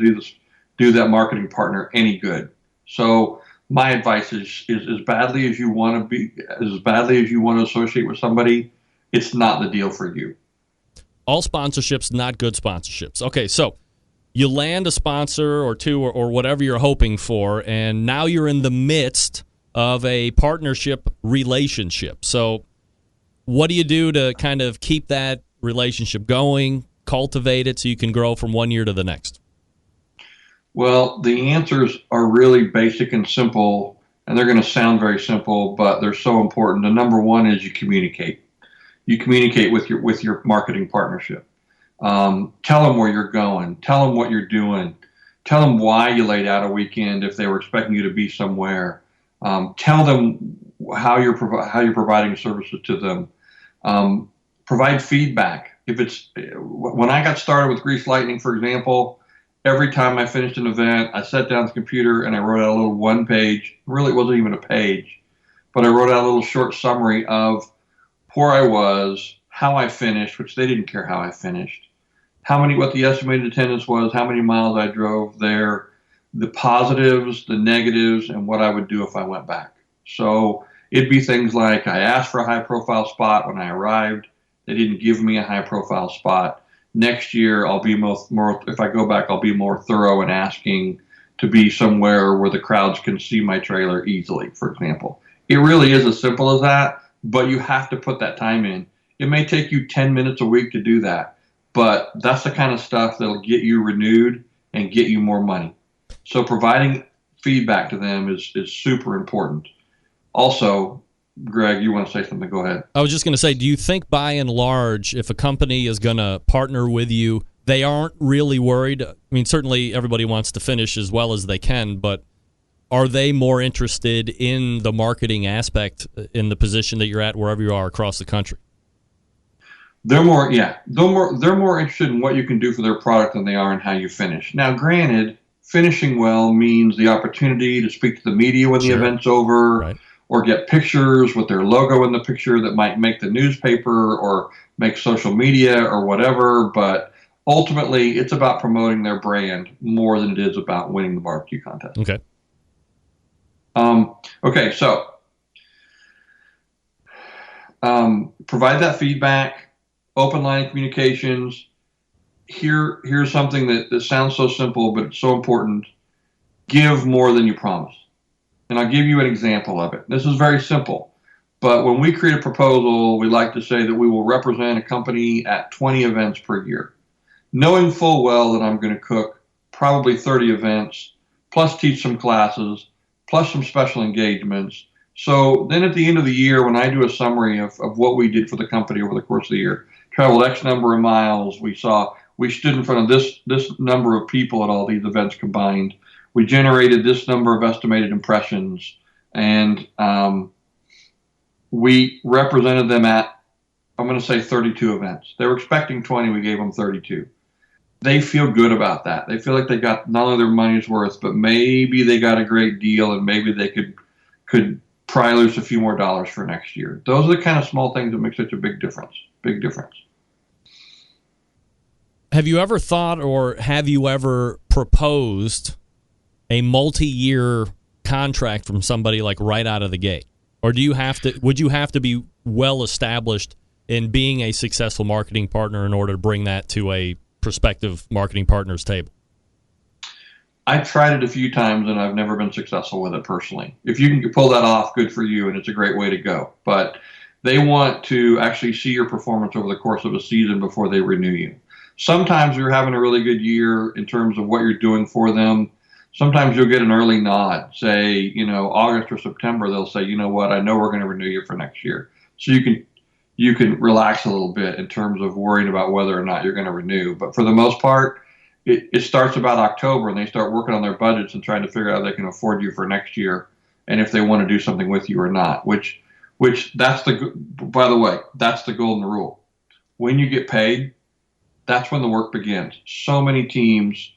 do that marketing partner any good. So my advice is as badly as you want to associate with somebody, it's not the deal for you. All sponsorships, not good sponsorships. Okay, so you land a sponsor or two or whatever you're hoping for, and now you're in the midst of a partnership relationship. So what do you do to kind of keep that relationship going, cultivate it so you can grow from one year to the next? Well, the answers are really basic and simple, and they're going to sound very simple, but they're so important. The number one is you communicate. You communicate with your marketing partnership. Tell them where you're going. Tell them what you're doing. Tell them why you laid out a weekend if they were expecting you to be somewhere. Tell them how you're providing services to them. Provide feedback. When I got started with Grease Lightning, for example, every time I finished an event, I sat down at the computer and I wrote out a little one page. Really, it wasn't even a page, but I wrote out a little short summary of where I was, how I finished, which they didn't care how I finished, what the estimated attendance was, how many miles I drove there, the positives, the negatives, and what I would do if I went back. So it'd be things like I asked for a high-profile spot when I arrived. They didn't give me a high-profile spot. Next year, I'll be more. If I go back, I'll be more thorough in asking to be somewhere where the crowds can see my trailer easily, for example. It really is as simple as that, but you have to put that time in. It may take you 10 minutes a week to do that, but that's the kind of stuff that'll get you renewed and get you more money. So providing feedback to them is super important. Also, Greg, you want to say something? Go ahead. I was just going to say, do you think by and large, if a company is going to partner with you, they aren't really worried? I mean, certainly everybody wants to finish as well as they can, but are they more interested in the marketing aspect in the position that you're at wherever you are across the country? They're more interested in what you can do for their product than they are in how you finish. Now, granted, finishing well means the opportunity to speak to the media when the event's over, right, or get pictures with their logo in the picture that might make the newspaper or make social media or whatever. But ultimately, it's about promoting their brand more than it is about winning the barbecue contest. Okay. So provide that feedback, open line of communications. Here's something that sounds so simple, but it's so important. Give more than you promised. And I'll give you an example of it. This is very simple, but when we create a proposal, we like to say that we will represent a company at 20 events per year, knowing full well that I'm going to cook probably 30 events, plus teach some classes, plus some special engagements. So then at the end of the year, when I do a summary of what we did for the company over the course of the year, traveled X number of miles, we stood in front of this number of people at all these events combined. We generated this number of estimated impressions, and we represented them at, I'm going to say 32 events. They were expecting 20, we gave them 32. they feel good about that. They feel like they got not only their money's worth, but maybe they got a great deal, and maybe they could pry loose a few more dollars for next year. Those are the kind of small things that make such a big difference. Big difference. Have you ever thought, or have you ever proposed a multi-year contract from somebody like right out of the gate? Or would you have to be well established in being a successful marketing partner in order to bring that to a prospective marketing partner's table? I've tried it a few times and I've never been successful with it personally. If you can pull that off, good for you, and it's a great way to go. But they want to actually see your performance over the course of a season before they renew you. Sometimes you're having a really good year in terms of what you're doing for them. Sometimes you'll get an early nod, say, August or September, they'll say, you know what, I know we're going to renew you for next year. So you can relax a little bit in terms of worrying about whether or not you're going to renew. But for the most part, it starts about October, and they start working on their budgets and trying to figure out if they can afford you for next year and if they want to do something with you or not, which by the way, that's the golden rule. When you get paid, that's when the work begins. So many teams,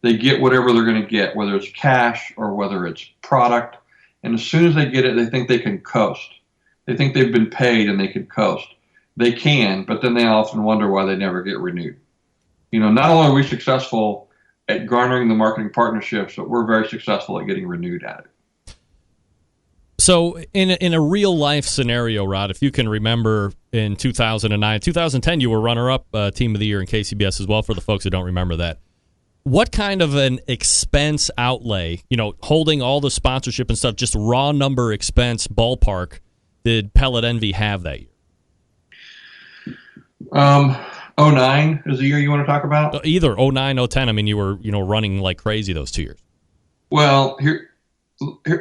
they get whatever they're going to get, whether it's cash or whether it's product. And as soon as they get it, they think they can coast. They think they've been paid and they can coast. They can, but then they often wonder why they never get renewed. Not only are we successful at garnering the marketing partnerships, but we're very successful at getting renewed at it. So in a real life scenario, Rod, if you can remember in 2009, 2010, you were runner-up Team of the Year in KCBS as well, for the folks who don't remember that. What kind of an expense outlay, holding all the sponsorship and stuff, just raw number expense ballpark, did Pellet Envy have that year? 09 is the year you want to talk about? Either 09, 010. I mean, you were running like crazy those 2 years. Well, here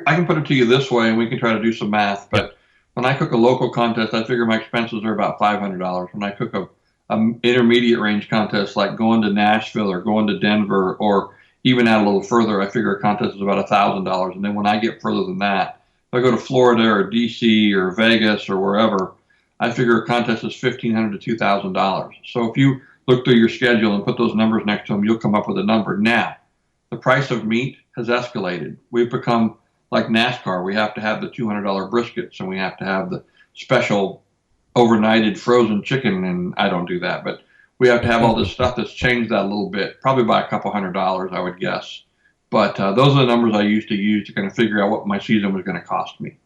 I can put it to you this way, and we can try to do some math. But when I cook a local contest, I figure my expenses are about $500. When I cook a intermediate range contest like going to Nashville or going to Denver or even out a little further, I figure a contest is about $1,000. And then when I get further than that, if I go to Florida or DC or Vegas or wherever, I figure a contest is $1,500 to $2,000. So if you look through your schedule and put those numbers next to them, you'll come up with a number. Now, the price of meat has escalated. We've become like NASCAR. We have to have the $200 briskets, and we have to have the special overnighted frozen chicken, and I don't do that, but we have to have all this stuff that's changed that a little bit, probably by a couple $100, I would guess. But those are the numbers I used to use to kind of figure out what my season was going to cost me.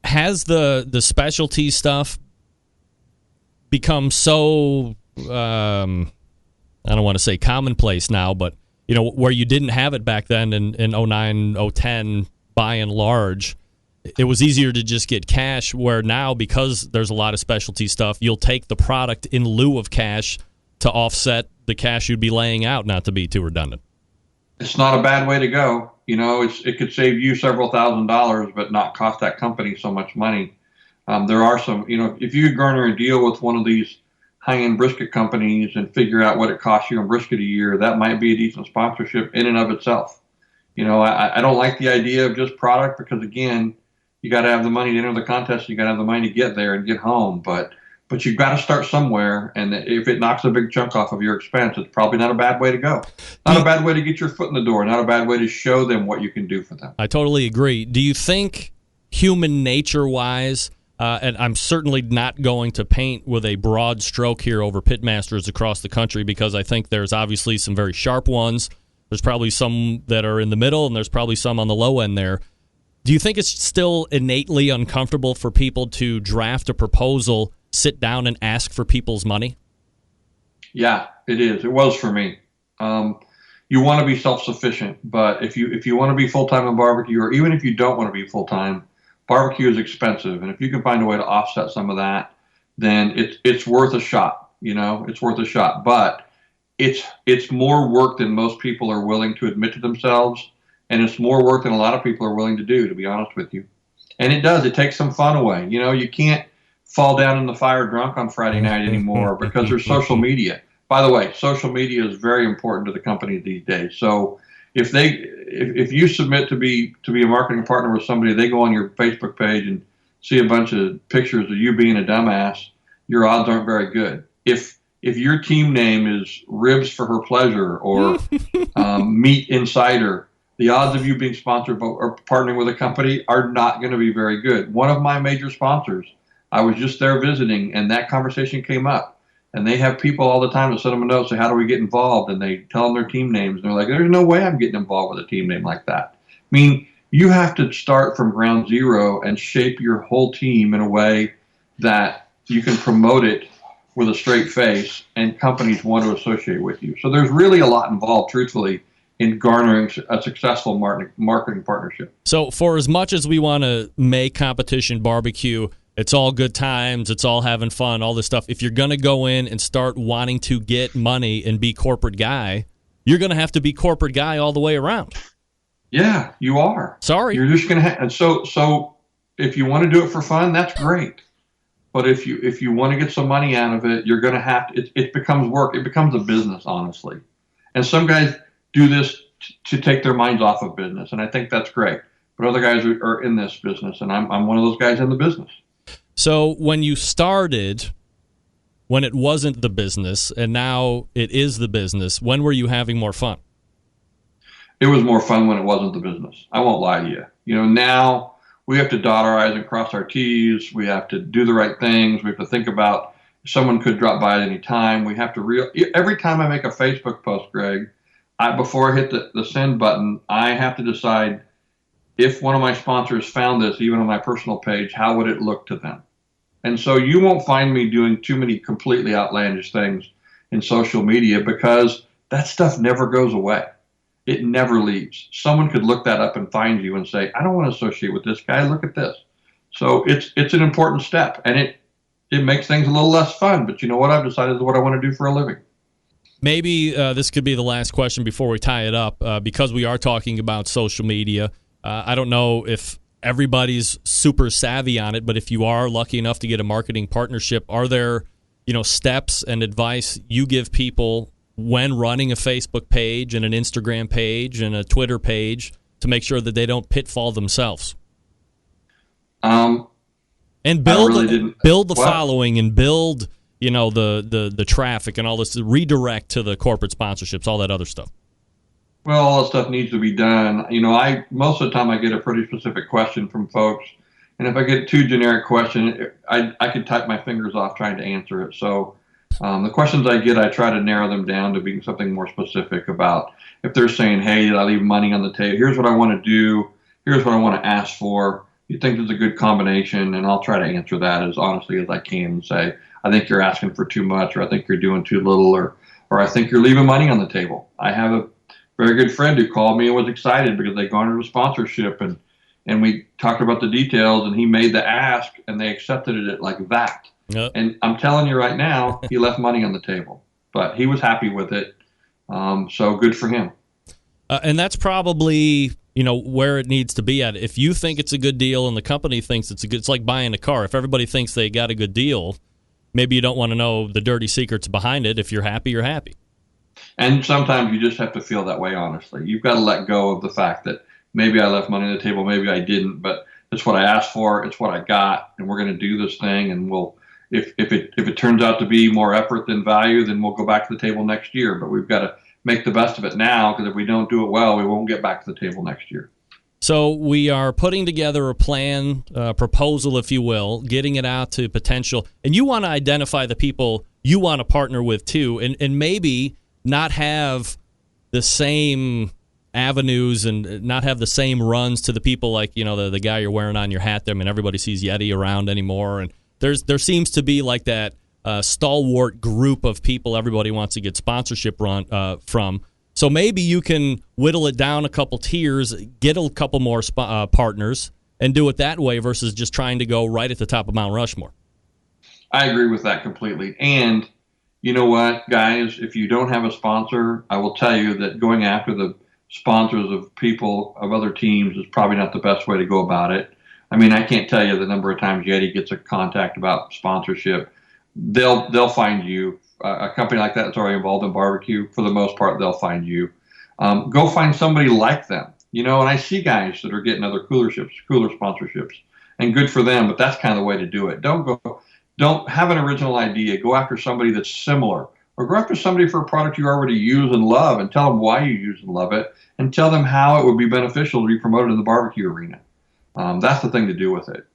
Has the specialty stuff become so, I don't want to say commonplace now, but, where you didn't have it back then in 09, 010, by and large, it was easier to just get cash, where now, because there's a lot of specialty stuff, you'll take the product in lieu of cash to offset the cash you'd be laying out, not to be too redundant. It's not a bad way to go. It could save you several $1,000s, but not cost that company so much money. There are some, if you garner a deal with one of these high-end brisket companies and figure out what it costs you in brisket a year, that might be a decent sponsorship in and of itself. I don't like the idea of just product because, again, you got to have the money to enter the contest. You got to have the money to get there and get home. But you've got to start somewhere. And if it knocks a big chunk off of your expense, it's probably not a bad way to go. Not a bad way to get your foot in the door. Not a bad way to show them what you can do for them. I totally agree. Do you think human nature-wise, and I'm certainly not going to paint with a broad stroke here over pitmasters across the country, because I think there's obviously some very sharp ones. There's probably some that are in the middle, and there's probably some on the low end there. Do you think it's still innately uncomfortable for people to draft a proposal, sit down, and ask for people's money? Yeah, it is. It was for me. You want to be self-sufficient, but if you want to be full-time in barbecue, or even if you don't want to be full-time, barbecue is expensive. And if you can find a way to offset some of that, then it's worth a shot. It's worth a shot. But it's more work than most people are willing to admit to themselves. And it's more work than a lot of people are willing to do, to be honest with you. And it takes some fun away. You can't fall down in the fire drunk on Friday night anymore because there's social media. By the way, social media is very important to the company these days. So if you submit to be a marketing partner with somebody, they go on your Facebook page and see a bunch of pictures of you being a dumbass, your odds aren't very good. If if your team name is Ribs for Her Pleasure or Meat Insider, the odds of you being sponsored or partnering with a company are not going to be very good. One of my major sponsors, I was just there visiting, and that conversation came up. And they have people all the time that send them a note, say, how do we get involved? And they tell them their team names. And they're like, there's no way I'm getting involved with a team name like that. I mean, you have to start from ground zero and shape your whole team in a way that you can promote it with a straight face and companies want to associate with you. So there's really a lot involved, truthfully, in garnering a successful marketing partnership. So for as much as we want to make competition barbecue, it's all good times, it's all having fun, all this stuff. If you're going to go in and start wanting to get money and be corporate guy, you're going to have to be corporate guy all the way around. Yeah, you are. Sorry. You're just going to have, and so if you want to do it for fun, that's great. But if you want to get some money out of it, you're going to have to, it becomes work. It becomes a business, honestly. And some guys do this to take their minds off of business, and I think that's great. But other guys are in this business, and I'm one of those guys in the business. So when you started, when it wasn't the business, and now it is the business, when were you having more fun? It was more fun when it wasn't the business. I won't lie to you. You know, now we have to dot our I's and cross our T's. We have to do the right things. We have to think about someone could drop by at any time. We have to every time I make a Facebook post, Greg, before I hit the send button, I have to decide if one of my sponsors found this, even on my personal page, how would it look to them? And so you won't find me doing too many completely outlandish things in social media because that stuff never goes away. It never leaves. Someone could look that up and find you and say, I don't want to associate with this guy. Look at this. So it's an important step, and it makes things a little less fun. But you know what? I've decided what I want to do for a living. Maybe this could be the last question before we tie it up, because we are talking about social media. I don't know if everybody's super savvy on it, but if you are lucky enough to get a marketing partnership, are there, steps and advice you give people when running a Facebook page and an Instagram page and a Twitter page to make sure that they don't pitfall themselves? And build the following and build, the traffic and all this, redirect to the corporate sponsorships, all that other stuff. Well, all that stuff needs to be done. Most of the time I get a pretty specific question from folks, and if I get too generic question, I could type my fingers off trying to answer it. So the questions I get, I try to narrow them down to being something more specific about if they're saying, hey, did I leave money on the table? Here's what I want to do. Here's what I want to ask for. You think there's a good combination? And I'll try to answer that as honestly as I can and say, I think you're asking for too much, or I think you're doing too little, or I think you're leaving money on the table. I have a very good friend who called me and was excited because they garnered a sponsorship, and we talked about the details, and he made the ask, and they accepted it like that. Yep. And I'm telling you right now, he left money on the table, but he was happy with it. So good for him. And that's probably, where it needs to be at. If you think it's a good deal and the company thinks it's like buying a car. If everybody thinks they got a good deal, maybe you don't want to know the dirty secrets behind it. If you're happy, you're happy. And sometimes you just have to feel that way, honestly. You've got to let go of the fact that maybe I left money on the table, maybe I didn't, but it's what I asked for, it's what I got, and we're going to do this thing, and if it turns out to be more effort than value, then we'll go back to the table next year. But we've got to make the best of it now, because if we don't do it well, we won't get back to the table next year. So we are putting together a plan, proposal, if you will, getting it out to potential, and you want to identify the people you want to partner with too, and maybe not have the same avenues and not have the same runs to the people like, the guy you're wearing on your hat there. I mean, everybody sees Yeti around anymore, and there seems to be like that stalwart group of people everybody wants to get sponsorship from. So maybe you can whittle it down a couple tiers, get a couple more partners, and do it that way versus just trying to go right at the top of Mount Rushmore. I agree with that completely. And you know what, guys, if you don't have a sponsor, I will tell you that going after the sponsors of people of other teams is probably not the best way to go about it. I mean, I can't tell you the number of times Yeti gets a contact about sponsorship. They'll find you. A company like that that's already involved in barbecue, for the most part, they'll find you. Go find somebody like them. And I see guys that are getting other cooler sponsorships, and good for them, but that's kind of the way to do it. Don't have an original idea. Go after somebody that's similar or go after somebody for a product you already use and love and tell them why you use and love it and tell them how it would be beneficial to be promoted in the barbecue arena. That's the thing to do with it.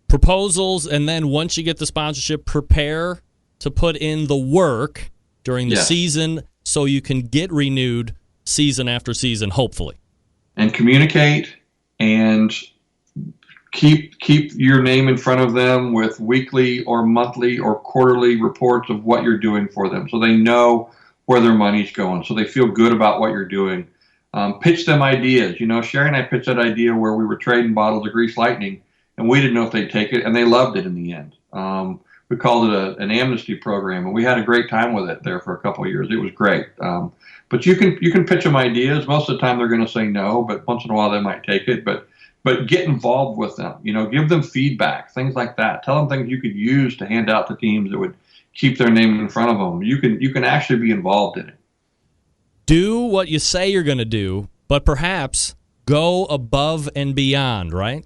Proposals, and then once you get the sponsorship, prepare to put in the work during the season so you can get renewed season after season, hopefully. And communicate and keep your name in front of them with weekly or monthly or quarterly reports of what you're doing for them so they know where their money's going, so they feel good about what you're doing. Pitch them ideas. You know, Sherry and I pitched that idea where we were trading bottles of Grease Lightning, and we didn't know if they'd take it, and they loved it in the end. We called it an amnesty program, and we had a great time with it there for a couple of years. It was great. But you can pitch them ideas. Most of the time they're going to say no, but once in a while they might take it. But get involved with them. You know, give them feedback, things like that. Tell them things you could use to hand out to teams that would keep their name in front of them. You can actually be involved in it. Do what you say you're going to do, but perhaps go above and beyond, right?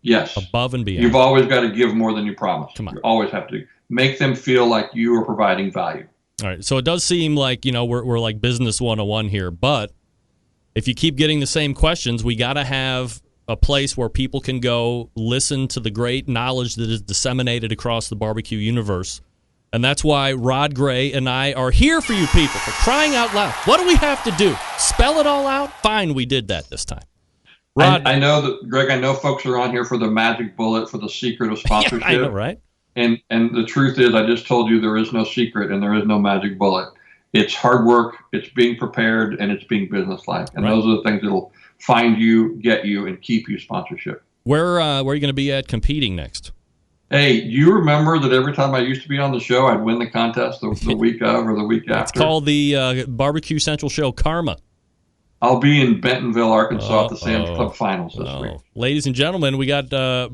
Yes. Above and beyond. You've always got to give more than you promised. Come on. You always have to make them feel like you are providing value. All right. So it does seem like, you know, we're like business 101 here, but if you keep getting the same questions, we got to have a place where people can go listen to the great knowledge that is disseminated across the barbecue universe. And that's why Rod Gray and I are here for you people, for crying out loud. What do we have to do? Spell it all out? Fine, we did that this time. Rod, I know that, Greg, I know folks are on here for the magic bullet, for the secret of sponsorship. Yeah, I know, right? And the truth is, I just told you there is no secret and there is no magic bullet. It's hard work, it's being prepared, and it's being businesslike. And those are the things that will find you, get you, and keep you sponsorship. Where are you going to be at competing next? Hey, do you remember that every time I used to be on the show, I'd win the contest the week of or the week after? It's called the Barbecue Central Show Karma. I'll be in Bentonville, Arkansas at the Sam's Club Finals this week. Ladies and gentlemen, we got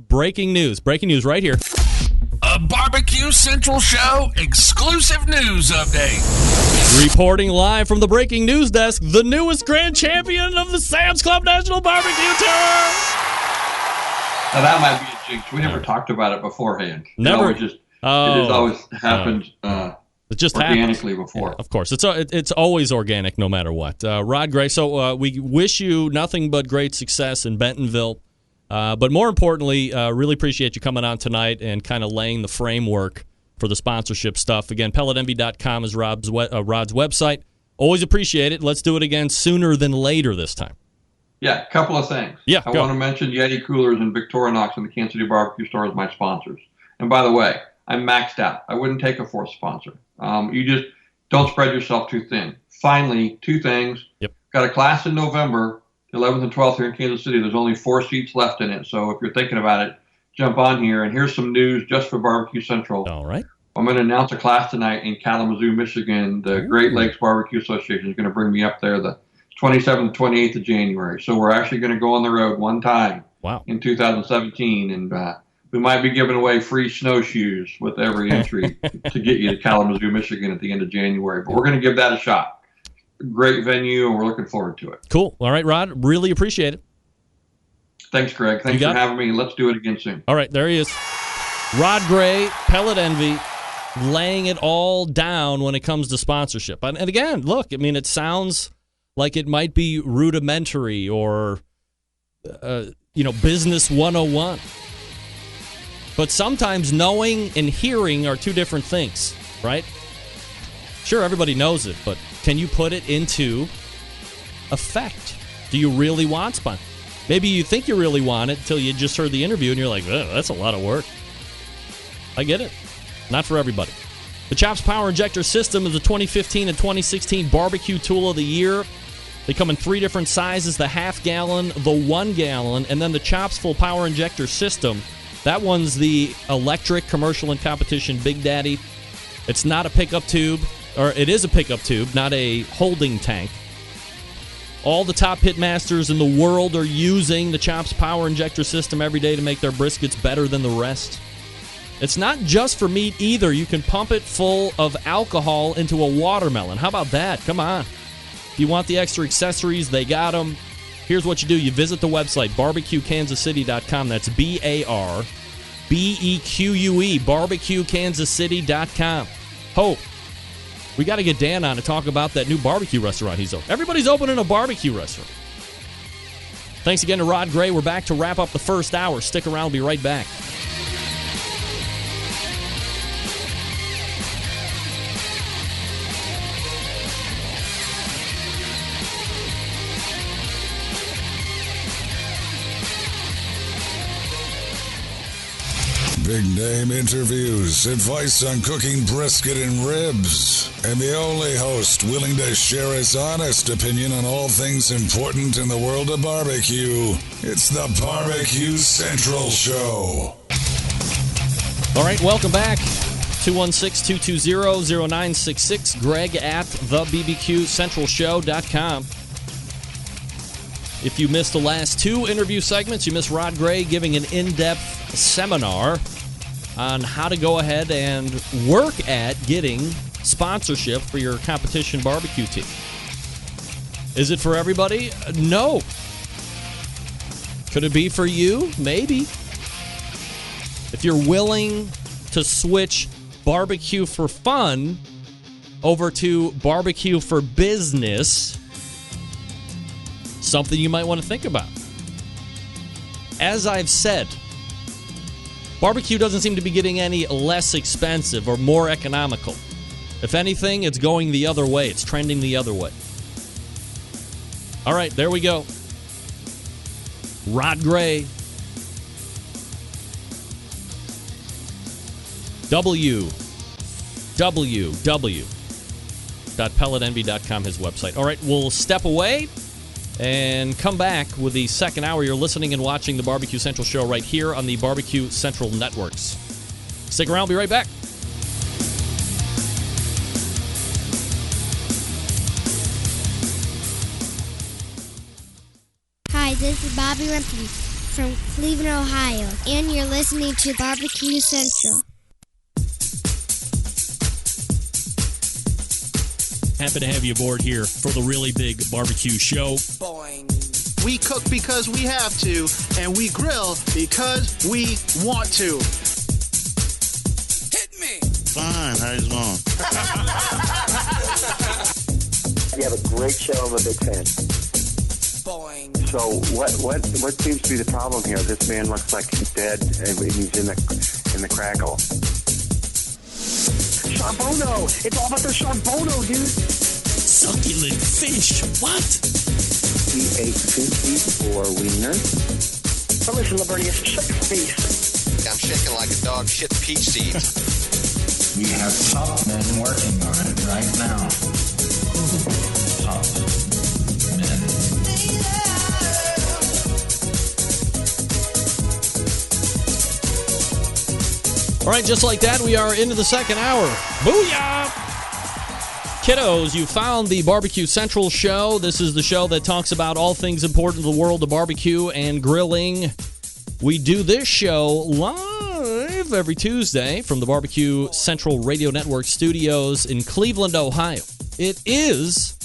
breaking news. Breaking news right here. A Barbecue Central Show exclusive news update. Reporting live from the breaking news desk, the newest grand champion of the Sam's Club National Barbecue Tour. Now, that might be a jinx. We never talked about it beforehand. Never. It has always happened it just organically happens. before. Yeah, of course. It's always organic no matter what. Rod Gray, so we wish you nothing but great success in Bentonville. But more importantly, really appreciate you coming on tonight and kind of laying the framework for the sponsorship stuff. Again, pelletenvy.com is Rod's website. Always appreciate it. Let's do it again sooner than later this time. Yeah, a couple of things. Yeah, I want to mention Yeti Coolers and Victorinox and the Kansas City Barbecue Store as my sponsors. And by the way, I'm maxed out. I wouldn't take a fourth sponsor. You just don't spread yourself too thin. Finally, two things. Yep. Got a class in November, 11th and 12th here in Kansas City. There's only 4 seats left in it. So if you're thinking about it, jump on here. And here's some news just for Barbecue Central. All right. I'm going to announce a class tonight in Kalamazoo, Michigan. The Great Lakes Barbecue Association is going to bring me up there the 27th and 28th of January. So we're actually going to go on the road one time in 2017. And we might be giving away free snowshoes with every entry to get you to Kalamazoo, Michigan at the end of January. But we're going to give that a shot. Great venue, and we're looking forward to it. Cool. All right, Rod. Really appreciate it. Thanks, Greg. Thanks for having me. Let's do it again soon. All right, there he is. Rod Gray, Pellet Envy, laying it all down when it comes to sponsorship. And again, look, I mean, it sounds like it might be rudimentary or, business 101. But sometimes knowing and hearing are two different things, right? Sure, everybody knows it, but can you put it into effect? Do you really want sponsor? Maybe you think you really want it until you just heard the interview and you're like, that's a lot of work. I get it. Not for everybody. The Chops Power Injector System is the 2015 and 2016 Barbecue Tool of the Year. They come in 3 different sizes, the half-gallon, the 1-gallon, and then the Chops Full Power Injector System. That one's the electric commercial and competition Big Daddy. It's not a pickup tube, or it is a pickup tube, not a holding tank. All the top pitmasters in the world are using the Chops Power Injector System every day to make their briskets better than the rest. It's not just for meat either. You can pump it full of alcohol into a watermelon. How about that? Come on. If you want the extra accessories, they got them. Here's what you do. You visit the website, barbecuekansascity.com. That's BARBEQUE, barbecuekansascity.com. Hope We got to get Dan on to talk about that new barbecue restaurant he's opening. Everybody's opening a barbecue restaurant. Thanks again to Rod Gray. We're back to wrap up the first hour. Stick around. We'll be right back. Big name interviews, advice on cooking brisket and ribs, and the only host willing to share his honest opinion on all things important in the world of barbecue. It's the Barbecue Central Show. All right, welcome back. 216-220-0966. Greg at thebbqcentralshow.com. If you missed the last two interview segments, you missed Rod Gray giving an in-depth seminar on how to go ahead and work at getting sponsorship for your competition barbecue team. Is it for everybody? No. Could it be for you? Maybe. If you're willing to switch barbecue for fun over to barbecue for business, something you might want to think about. As I've said, barbecue doesn't seem to be getting any less expensive or more economical. If anything, it's going the other way. It's trending the other way. All right, there we go. Rod Gray. www.pelletenvy.com, his website. All right, we'll step away and come back with the second hour. You're listening and watching the Barbecue Central Show right here on the Barbecue Central Networks. Stick around. We'll be right back. Hi, this is Bobby Rempey from Cleveland, Ohio, and you're listening to Barbecue Central. Happy to have you aboard here for the really big barbecue show. Boing. We cook because we have to, and we grill because we want to. Hit me. Fine, how's it going? You have a great show. I'm a big fan. Boing. So what seems to be the problem here? This man looks like he's dead, and he's in the crackle. Charbono! It's all about the charbono, dude! Succulent fish. What? We ate 54 wieners. Oh, listen, Lavernius, shut your face. I'm shaking like a dog shit peach seeds. We have top men working on it right now. Top men. All right, just like that, we are into the second hour. Booyah! Kiddos, you found the Barbecue Central Show. This is the show that talks about all things important in the world of barbecue and grilling. We do this show live every Tuesday from the Barbecue Central Radio Network studios in Cleveland, Ohio. It is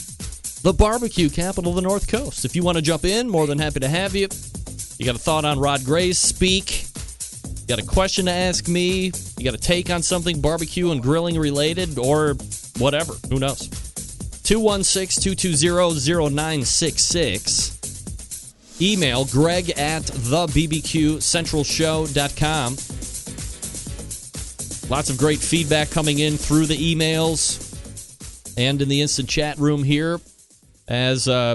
the barbecue capital of the North Coast. If you want to jump in, more than happy to have you. You got a thought on Rod Gray's speak? You got a question to ask me? You got a take on something barbecue and grilling related or whatever? Who knows? 216-220-0966. Email Greg at thebbqcentralshow.com. Lots of great feedback coming in through the emails and in the instant chat room here. As, no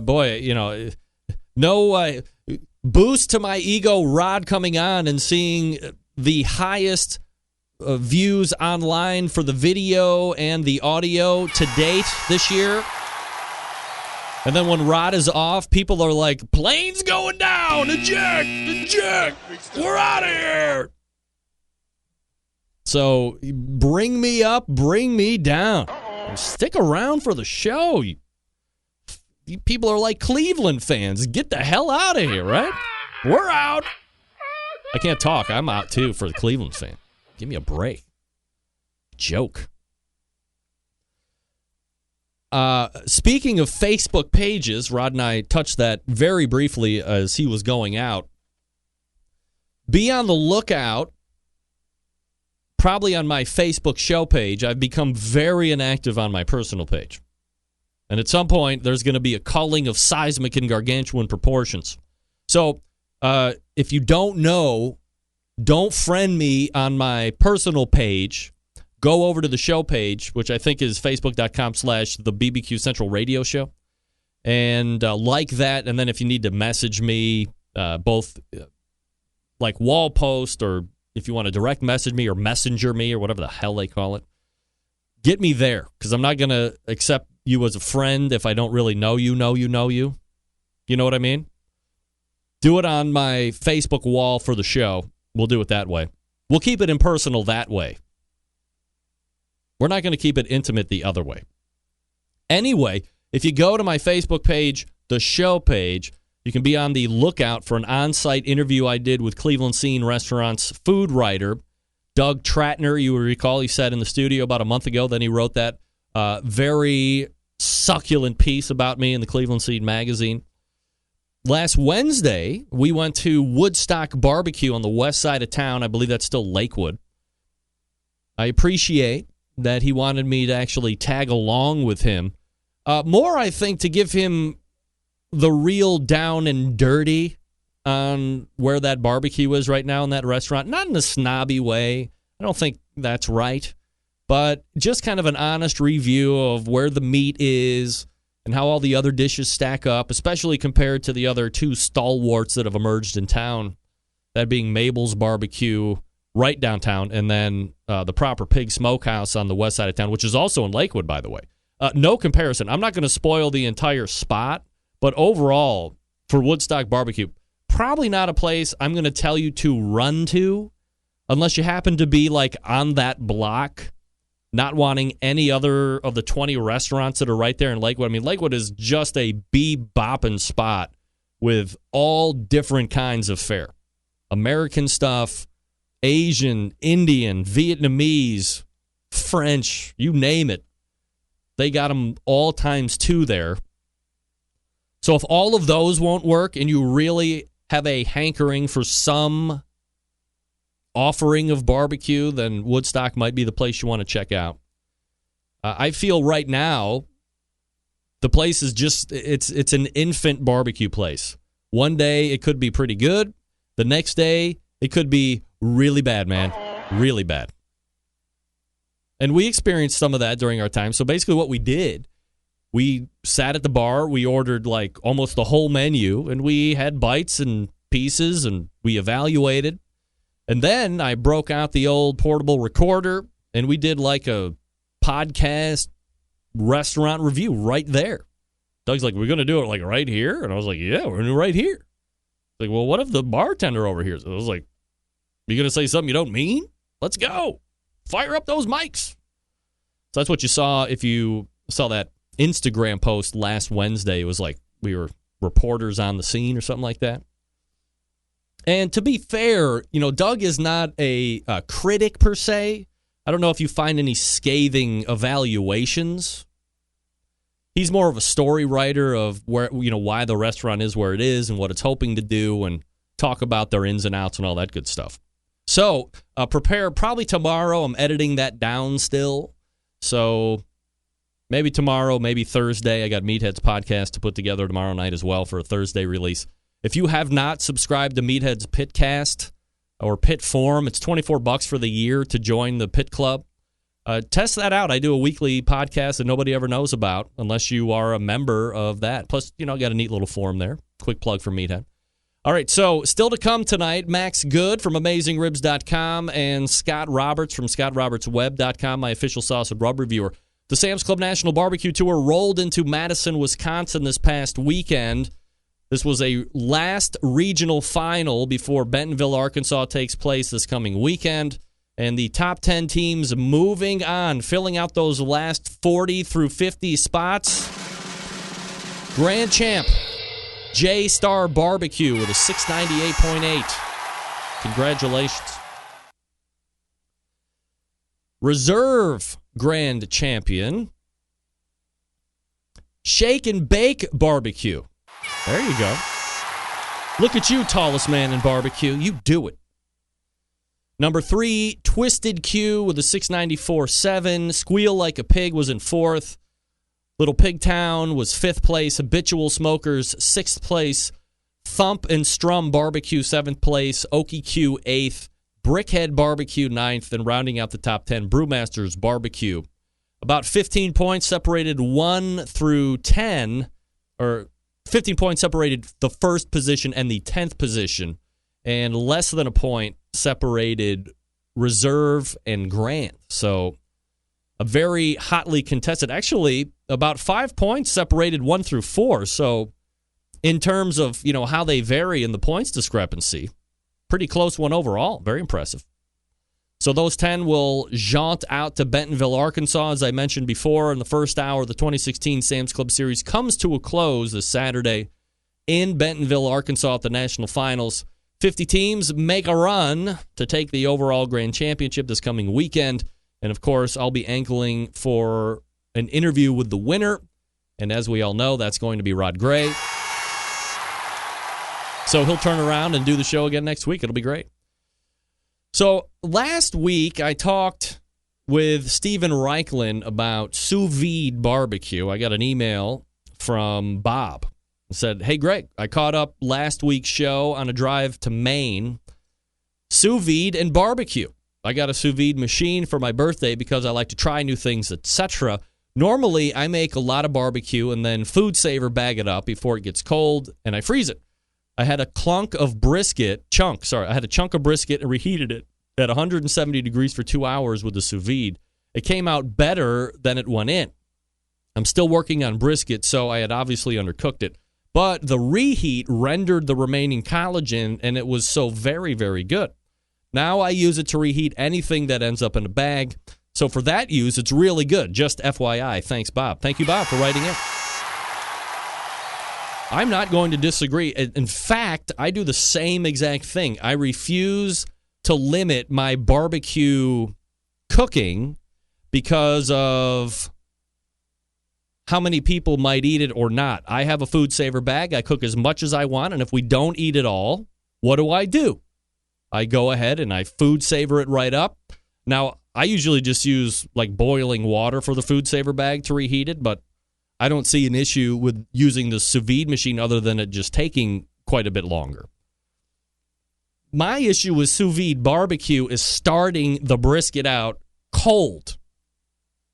boost to my ego, Rod coming on and seeing the highest views online for the video and the audio to date this year. And then when Rod is off, people are like, plane's going down, eject, we're out of here. So bring me up, bring me down. Stick around for the show. You people are like Cleveland fans. Get the hell out of here, right? We're out. I can't talk. I'm out, too, for the Cleveland fan. Give me a break. Joke. Speaking of Facebook pages, Rod and I touched that very briefly as he was going out. Be on the lookout probably on my Facebook show page. I've become very inactive on my personal page. And at some point, there's going to be a culling of seismic and gargantuan proportions. So if you don't know, don't friend me on my personal page. Go over to the show page, which I think is facebook.com/the BBQ Central Radio Show. And like that. And then if you need to message me, both like wall post, or if you want to direct message me or messenger me or whatever the hell they call it, get me there, because I'm not going to accept you as a friend if I don't really know you. You know what I mean? Do it on my Facebook wall for the show. We'll do it that way. We'll keep it impersonal that way. We're not going to keep it intimate the other way. Anyway, if you go to my Facebook page, the show page, you can be on the lookout for an on-site interview I did with Cleveland Scene Restaurant's food writer, Doug Tratner. You will recall he sat in the studio about a month ago. Then he wrote that very succulent piece about me in the Cleveland Scene magazine. Last Wednesday, we went to Woodstock Barbecue on the west side of town. I believe that's still Lakewood. I appreciate that he wanted me to actually tag along with him. More, I think, to give him the real down and dirty on where that barbecue is right now in that restaurant. Not in a snobby way. I don't think that's right. But just kind of an honest review of where the meat is and how all the other dishes stack up, especially compared to the other two stalwarts that have emerged in town, that being Mabel's Barbecue right downtown, and then the Proper Pig Smokehouse on the west side of town, which is also in Lakewood, by the way. No comparison. I'm not going to spoil the entire spot, but overall, for Woodstock Barbecue, probably not a place I'm going to tell you to run to unless you happen to be like on that block, not wanting any other of the 20 restaurants that are right there in Lakewood. I mean, Lakewood is just a bee-bopping spot with all different kinds of fare. American stuff, Asian, Indian, Vietnamese, French, you name it. They got them all times two there. So if all of those won't work and you really have a hankering for some offering of barbecue, then Woodstock might be the place you want to check out. I feel right now the place is just, it's an infant barbecue place. One day it could be pretty good. The next day it could be really bad, man. Really bad. And we experienced some of that during our time. So basically what we did, we sat at the bar, we ordered like almost the whole menu, and we had bites and pieces, and we evaluated. And then I broke out the old portable recorder, and we did like a podcast restaurant review right there. Doug's like, we're going to do it like right here? And I was like, yeah, we're going to do it right here. Like, well, what if the bartender overhears? I was like, you going to say something you don't mean? Let's go. Fire up those mics. So that's what you saw if you saw that Instagram post last Wednesday. It was like we were reporters on the scene or something like that. And to be fair, you know, Doug is not a critic per se. I don't know if you find any scathing evaluations. He's more of a story writer of where, you know, why the restaurant is where it is and what it's hoping to do, and talk about their ins and outs and all that good stuff. So prepare probably tomorrow. I'm editing that down still. So maybe tomorrow, maybe Thursday. I got Meathead's podcast to put together tomorrow night as well for a Thursday release. If you have not subscribed to Meathead's Pitcast or Pit Forum, it's $24 for the year to join the Pit Club. Test that out. I do a weekly podcast that nobody ever knows about unless you are a member of that. Plus, you know, I got a neat little forum there. Quick plug for Meathead. All right, so still to come tonight, Max Good from AmazingRibs.com and Scott Roberts from ScottRobertsWeb.com, my official sauce and rub reviewer. The Sam's Club National Barbecue Tour rolled into Madison, Wisconsin this past weekend. This was a last regional final before Bentonville, Arkansas takes place this coming weekend. And the top 10 teams moving on, filling out those last 40 through 50 spots. Grand champ, J-Star Barbecue with a 698.8. Congratulations. Reserve grand champion, Shake and Bake Barbecue. There you go. Look at you, tallest man in barbecue. You do it. Number 3, Twisted Q with a 694.7. Squeal Like a Pig was in 4th. Little Pig Town was 5th place. Habitual Smokers, 6th place. Thump and Strum Barbecue, 7th place. Okie Q, 8th. Brickhead Barbecue, 9th. And rounding out the top 10, Brewmasters Barbecue. About 15 points separated 1 through 10, or 15 points separated the first position and the 10th position, and less than a point separated Reserve and Grand. So a very hotly contested. Actually, about 5 points separated 1 through 4. So in terms of, how they vary in the points discrepancy, pretty close one overall. Very impressive. So those 10 will jaunt out to Bentonville, Arkansas. As I mentioned before, in the first hour, the 2016 Sam's Club Series comes to a close this Saturday in Bentonville, Arkansas at the National Finals. 50 teams make a run to take the overall Grand Championship this coming weekend. And, of course, I'll be angling for an interview with the winner. And as we all know, that's going to be Rod Gray. So he'll turn around and do the show again next week. It'll be great. So last week, I talked with Steven Reichlin about sous vide barbecue. I got an email from Bob. It said, "Hey, Greg, I caught up last week's show on a drive to Maine. Sous vide and barbecue. I got a sous vide machine for my birthday because I like to try new things, etc. Normally, I make a lot of barbecue and then Food Saver bag it up before it gets cold, and I freeze it. I had a chunk of brisket and reheated it at 170 degrees for 2 hours with the sous vide. It came out better than it went in. I'm still working on brisket, so I had obviously undercooked it. But the reheat rendered the remaining collagen, and it was so very, very good. Now I use it to reheat anything that ends up in a bag. So for that use, it's really good. Just FYI. Thanks, Bob. Thank you, Bob, for writing in. I'm not going to disagree. In fact, I do the same exact thing. I refuse to limit my barbecue cooking because of how many people might eat it or not. I have a Food Saver bag. I cook as much as I want, and if we don't eat it all, what do? I go ahead and I Food Saver it right up. Now, I usually just use like boiling water for the Food Saver bag to reheat it, but I don't see an issue with using the sous vide machine other than it just taking quite a bit longer. My issue with sous vide barbecue is starting the brisket out cold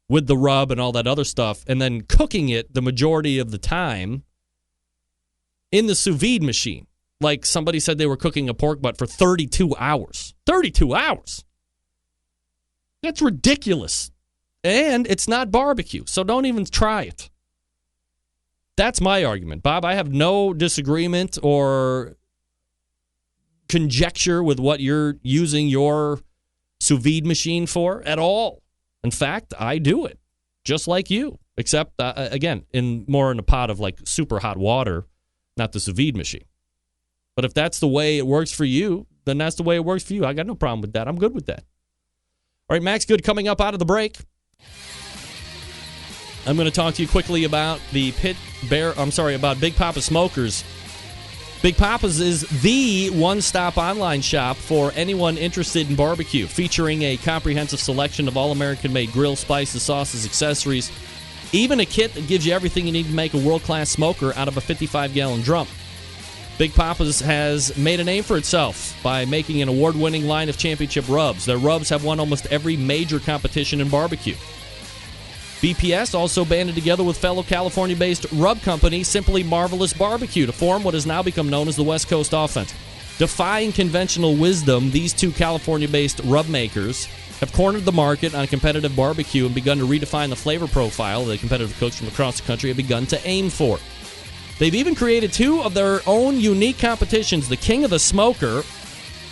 with the rub and all that other stuff, and then cooking it the majority of the time in the sous vide machine. Like somebody said they were cooking a pork butt for 32 hours. 32 hours! That's ridiculous. And it's not barbecue, so don't even try it. That's my argument. Bob, I have no disagreement or conjecture with what you're using your sous vide machine for at all. In fact, I do it just like you, except, again, in a pot of like super hot water, not the sous vide machine. But if that's the way it works for you, then that's the way it works for you. I got no problem with that. I'm good with that. All right, Max Good coming up out of the break. I'm going to talk to you quickly about about Big Papa Smokers. Big Papa's is the one-stop online shop for anyone interested in barbecue, featuring a comprehensive selection of all-American-made grill, spices, sauces, accessories, even a kit that gives you everything you need to make a world-class smoker out of a 55-gallon drum. Big Papa's has made a name for itself by making an award-winning line of championship rubs. Their rubs have won almost every major competition in barbecue. BPS also banded together with fellow California-based rub company Simply Marvelous Barbecue to form what has now become known as the West Coast Offense. Defying conventional wisdom, these two California-based rub makers have cornered the market on competitive barbecue and begun to redefine the flavor profile that competitive cooks from across the country have begun to aim for. They've even created two of their own unique competitions, the King of the Smoker,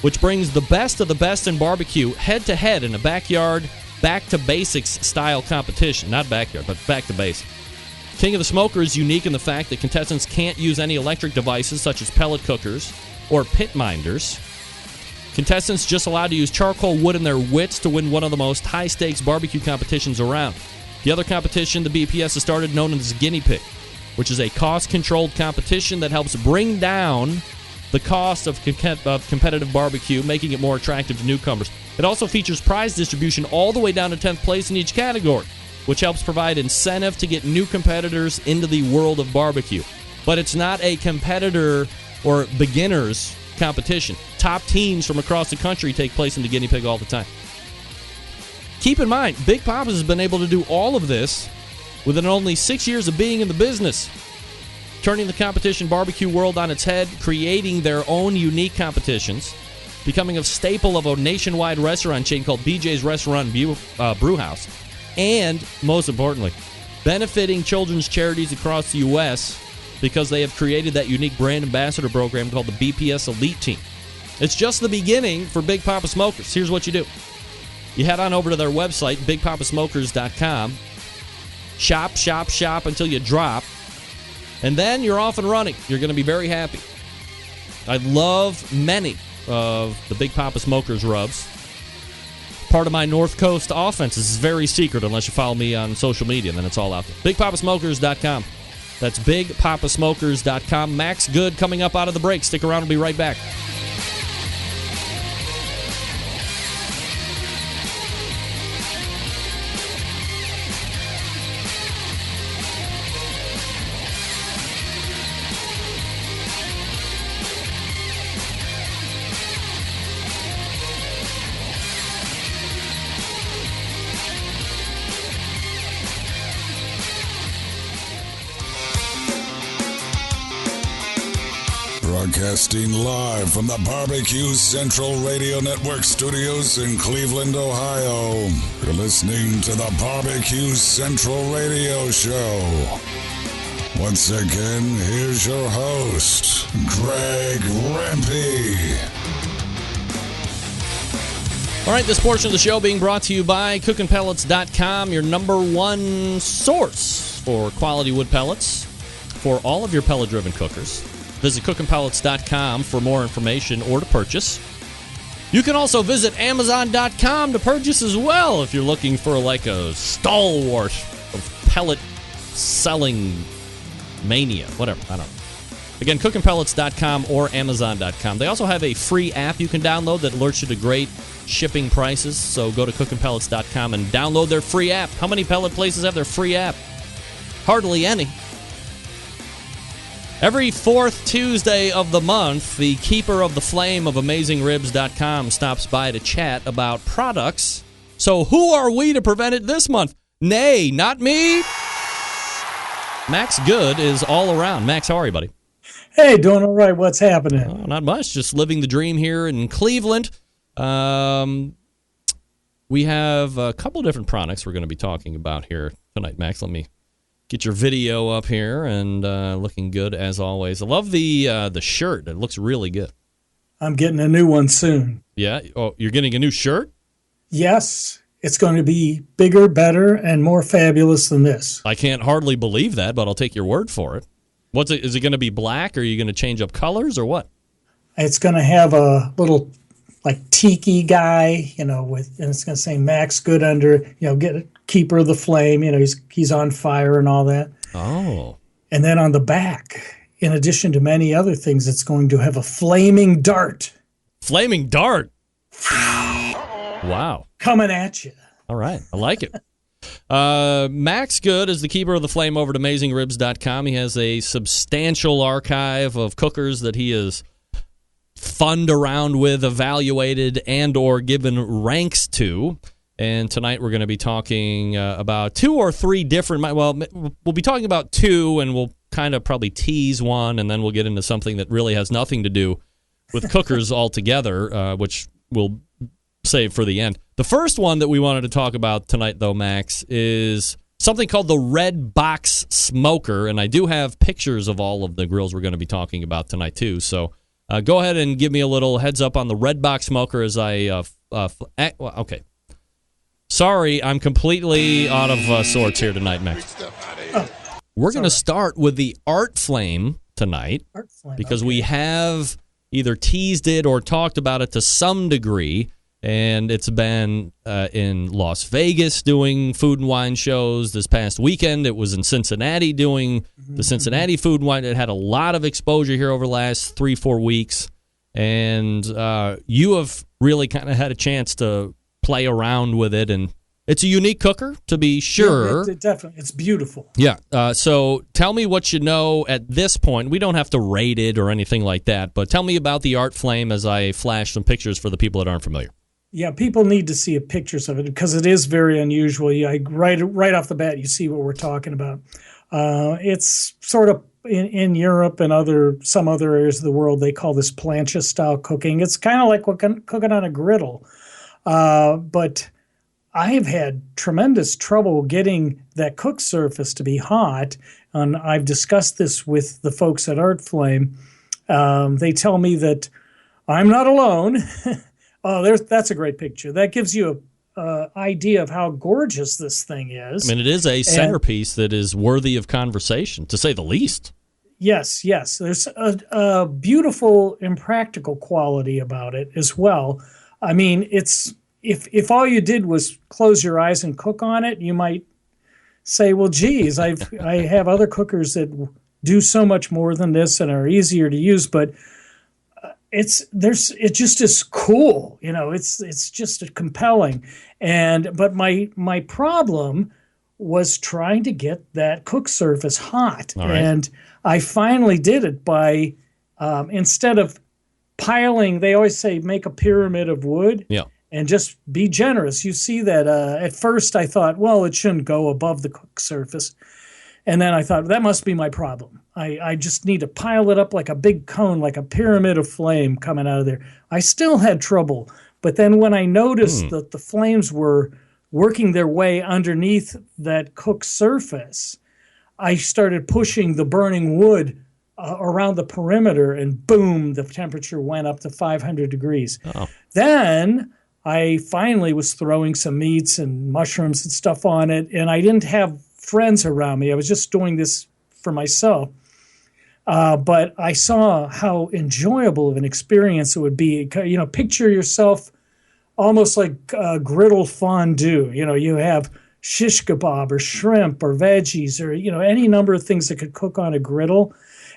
which brings the best of the best in barbecue head-to-head in a backyard back-to-basics style competition. Not backyard, but back-to-basics. King of the Smoker is unique in the fact that contestants can't use any electric devices such as pellet cookers or pit minders. Contestants just allowed to use charcoal wood and their wits to win one of the most high-stakes barbecue competitions around. The other competition the BPS has started, known as Guinea Pig, which is a cost-controlled competition that helps bring down the cost of competitive barbecue, making it more attractive to newcomers. It also features prize distribution all the way down to 10th place in each category, which helps provide incentive to get new competitors into the world of barbecue. But it's not a competitor or beginners competition. Top teams from across the country take place in the guinea pig all the time. Keep in mind, Big Papa's has been able to do all of this within only 6 years of being in the business, turning the competition barbecue world on its head, creating their own unique competitions, becoming a staple of a nationwide restaurant chain called BJ's Restaurant Brewhouse, and, most importantly, benefiting children's charities across the U.S. because they have created that unique brand ambassador program called the BPS Elite Team. It's just the beginning for Big Papa Smokers. Here's what you do. You head on over to their website, bigpapasmokers.com, shop until you drop, and then you're off and running. You're going to be very happy. I love many of the Big Papa Smokers rubs. Part of my North Coast offense is very secret unless you follow me on social media, and then it's all out there. BigPapaSmokers.com. That's BigPapaSmokers.com. Max Good coming up out of the break. Stick around. We'll be right back. Broadcasting live from the Barbecue Central Radio Network studios in Cleveland, Ohio. You're listening to the Barbecue Central Radio Show. Once again, here's your host, Greg Rempe. All right, this portion of the show being brought to you by CookinPellets.com, your number one source for quality wood pellets for all of your pellet-driven cookers. Visit CookinPellets.com for more information or to purchase. You can also visit Amazon.com to purchase as well if you're looking for like a stalwart of pellet selling mania, whatever, I don't know. Again, CookinPellets.com or Amazon.com. They also have a free app you can download that alerts you to great shipping prices. So go to CookinPellets.com and download their free app. How many pellet places have their free app? Hardly any. Every fourth Tuesday of the month, the keeper of the flame of AmazingRibs.com stops by to chat about products. So who are we to prevent it this month? Nay, not me. Max Good is all around. Max, how are you, buddy? Hey, doing all right. What's happening? Oh, not much. Just living the dream here in Cleveland. We have a couple different products we're going to be talking about here tonight, Max. Let me get your video up here, and looking good as always. I love the shirt. It looks really good. I'm getting a new one soon. Yeah? Oh, you're getting a new shirt? Yes. It's going to be bigger, better, and more fabulous than this. I can't hardly believe that, but I'll take your word for it. What's it? Is it going to be black, or are you going to change up colors, or what? It's going to have a little, like, tiki guy, and it's going to say Max Good under, get a keeper of the flame, he's on fire and all that. Oh. And then on the back, in addition to many other things, it's going to have a flaming dart. Flaming dart? Wow. Coming at you. All right. I like it. Max Good is the keeper of the flame over at AmazingRibs.com. He has a substantial archive of cookers that he has funned around with, evaluated, and or given ranks to. And tonight we're going to be talking about two or three different, we'll be talking about two, and we'll kind of probably tease one, and then we'll get into something that really has nothing to do with cookers altogether, which we'll save for the end. The first one that we wanted to talk about tonight, though, Max, is something called the Red Box Smoker, and I do have pictures of all of the grills we're going to be talking about tonight, too. So go ahead and give me a little heads up on the Red Box Smoker as I... okay. Sorry, I'm completely out of sorts here tonight, Max. We're going to start with the Art Flame tonight because we have either teased it or talked about it to some degree, And it's been in Las Vegas doing food and wine shows. This past weekend, it was in Cincinnati doing the Cincinnati food and wine. It had a lot of exposure here over the last 3-4 weeks. And you have really kind of had a chance to play around with it. And it's a unique cooker, to be sure. Yeah, definitely. It's beautiful. Yeah. So tell me what you know at this point. We don't have to rate it or anything like that, but tell me about the Art Flame as I flash some pictures for the people that aren't familiar. Yeah, people need to see pictures of it because it is very unusual. Right off the bat, you see what we're talking about. It's sort of in Europe and some other areas of the world, they call this plancha-style cooking. It's kind of like cooking on a griddle. But I have had tremendous trouble getting that cook surface to be hot, and I've discussed this with the folks at Art Flame. They tell me that I'm not alone. Oh, that's a great picture. That gives you an idea of how gorgeous this thing is. I mean, it is a centerpiece that is worthy of conversation, to say the least. Yes. There's a beautiful, impractical quality about it as well. I mean, it's if all you did was close your eyes and cook on it, you might say, well, geez, I have other cookers that do so much more than this and are easier to use, but it just is cool, it's just compelling. But my problem was trying to get that cook surface hot. All right. And I finally did it by instead of piling, they always say make a pyramid of wood. Yeah. And just be generous. You see that at first I thought, well, it shouldn't go above the cook surface. And then I thought, that must be my problem. I just need to pile it up like a big cone, like a pyramid of flame coming out of there. I still had trouble. But then when I noticed that the flames were working their way underneath that cooked surface, I started pushing the burning wood around the perimeter, and boom, the temperature went up to 500 degrees. Oh. Then I finally was throwing some meats and mushrooms and stuff on it, and I didn't have friends around me. I was just doing this for myself. But I saw how enjoyable of an experience it would be. Picture yourself almost like griddle fondue. You have shish kebab or shrimp or veggies or, any number of things that could cook on a griddle.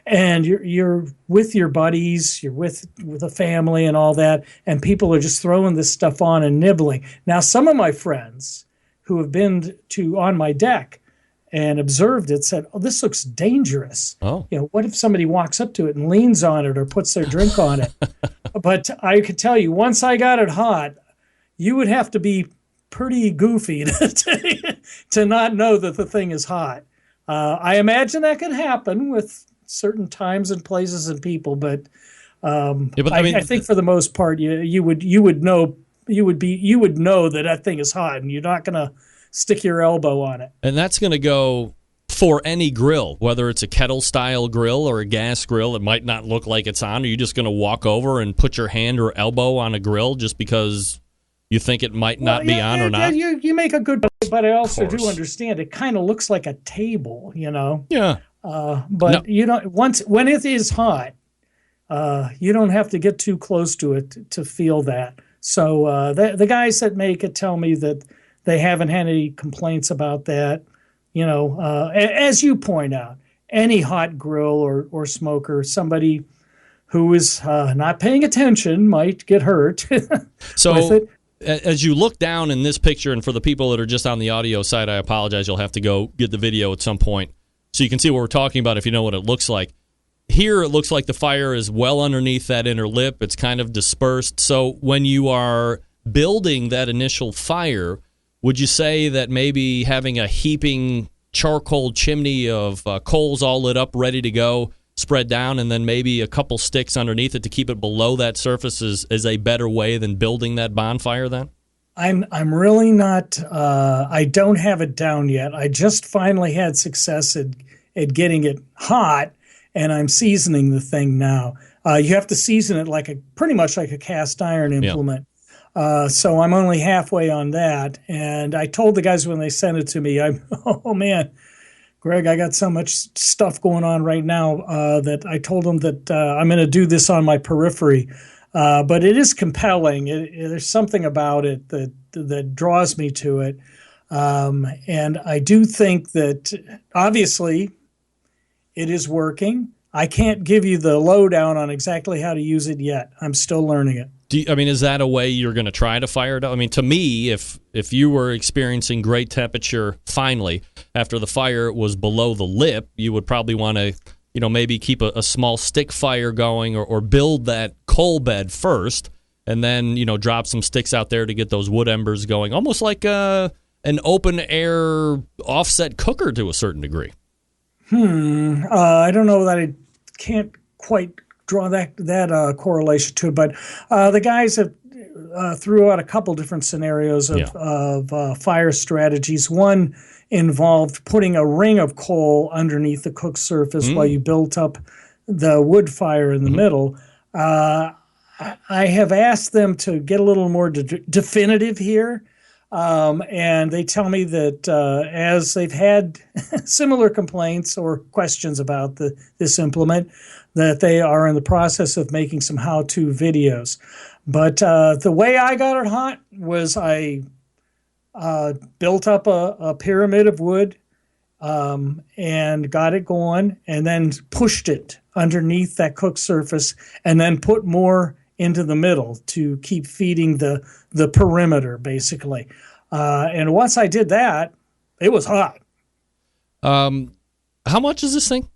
And you're with your buddies, you're with a family and all that, and people are just throwing this stuff on and nibbling. Now, some of my friends who have been on my deck and observed it said, oh, this looks dangerous. Oh. What if somebody walks up to it and leans on it or puts their drink on it? But I could tell you, once I got it hot, you would have to be pretty goofy to not know that the thing is hot. I imagine that could happen with certain times and places and people, but I think for the most part, you would know that thing is hot, and you're not going to stick your elbow on it. And that's going to go for any grill, whether it's a kettle-style grill or a gas grill. It might not look like it's on. Are you just going to walk over and put your hand or elbow on a grill just because you think it might not be on or not? You make a good point, but I also do understand it kind of looks like a table, Yeah. But when it is hot, you don't have to get too close to it to feel that. So the guys that make it tell me that they haven't had any complaints about that. As you point out, any hot grill or smoker, somebody who is not paying attention might get hurt. So with it. As you look down in this picture, and for the people that are just on the audio side, I apologize. You'll have to go get the video at some point so you can see what we're talking about if you know what it looks like. Here, it looks like the fire is well underneath that inner lip. It's kind of dispersed. So when you are building that initial fire, would you say that maybe having a heaping charcoal chimney of coals all lit up, ready to go, spread down, and then maybe a couple sticks underneath it to keep it below that surface is a better way than building that bonfire then? I'm really not, I don't have it down yet. I just finally had success at getting it hot, and I'm seasoning the thing now. You have to season it pretty much like a cast iron implement. Yeah. So I'm only halfway on that. And I told the guys when they sent it to me, oh man, Greg, I got so much stuff going on right now that I told them that I'm going to do this on my periphery. But it is compelling. There's something about it that draws me to it. And I do think that obviously it is working. I can't give you the lowdown on exactly how to use it yet. I'm still learning it. Is that a way you're going to try to fire it up? I mean, to me, if you were experiencing great temperature finally after the fire was below the lip, you would probably want to, maybe keep a small stick fire going or build that coal bed first and then, drop some sticks out there to get those wood embers going, almost like an open air offset cooker to a certain degree. I don't know that I can't quite draw that correlation to it, but the guys have threw out a couple different scenarios of fire strategies. One involved putting a ring of coal underneath the cooked surface while you built up the wood fire in the middle. I have asked them to get a little more definitive here. And they tell me that as they've had similar complaints or questions about this implement, that they are in the process of making some how-to videos. But the way I got it hot was I built up a pyramid of wood and got it going and then pushed it underneath that cooked surface and then put more into the middle to keep feeding the perimeter, basically. And once I did that, it was hot. How much is this thing?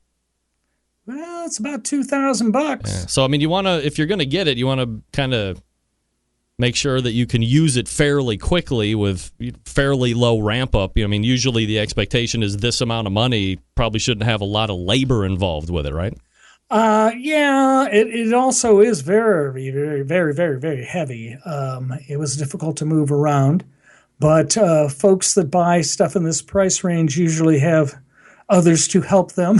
Well, it's about $2,000. Yeah. So, you want to, if you're going to get it, you want to kind of make sure that you can use it fairly quickly with fairly low ramp up. Usually the expectation is this amount of money, probably shouldn't have a lot of labor involved with it, right? Yeah, it also is very, very, very, very, very heavy. It was difficult to move around, but folks that buy stuff in this price range usually have others to help them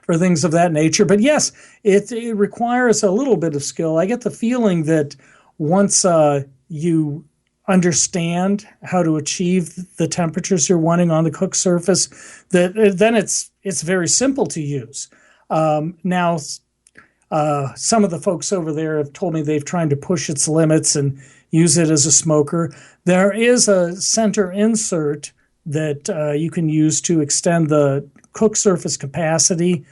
for things of that nature. But yes, it requires a little bit of skill. I get the feeling that once you understand how to achieve the temperatures you're wanting on the cooked surface, that then it's very simple to use. Now, some of the folks over there have told me they've tried to push its limits and use it as a smoker. There is a center insert that you can use to extend the cook surface capacity.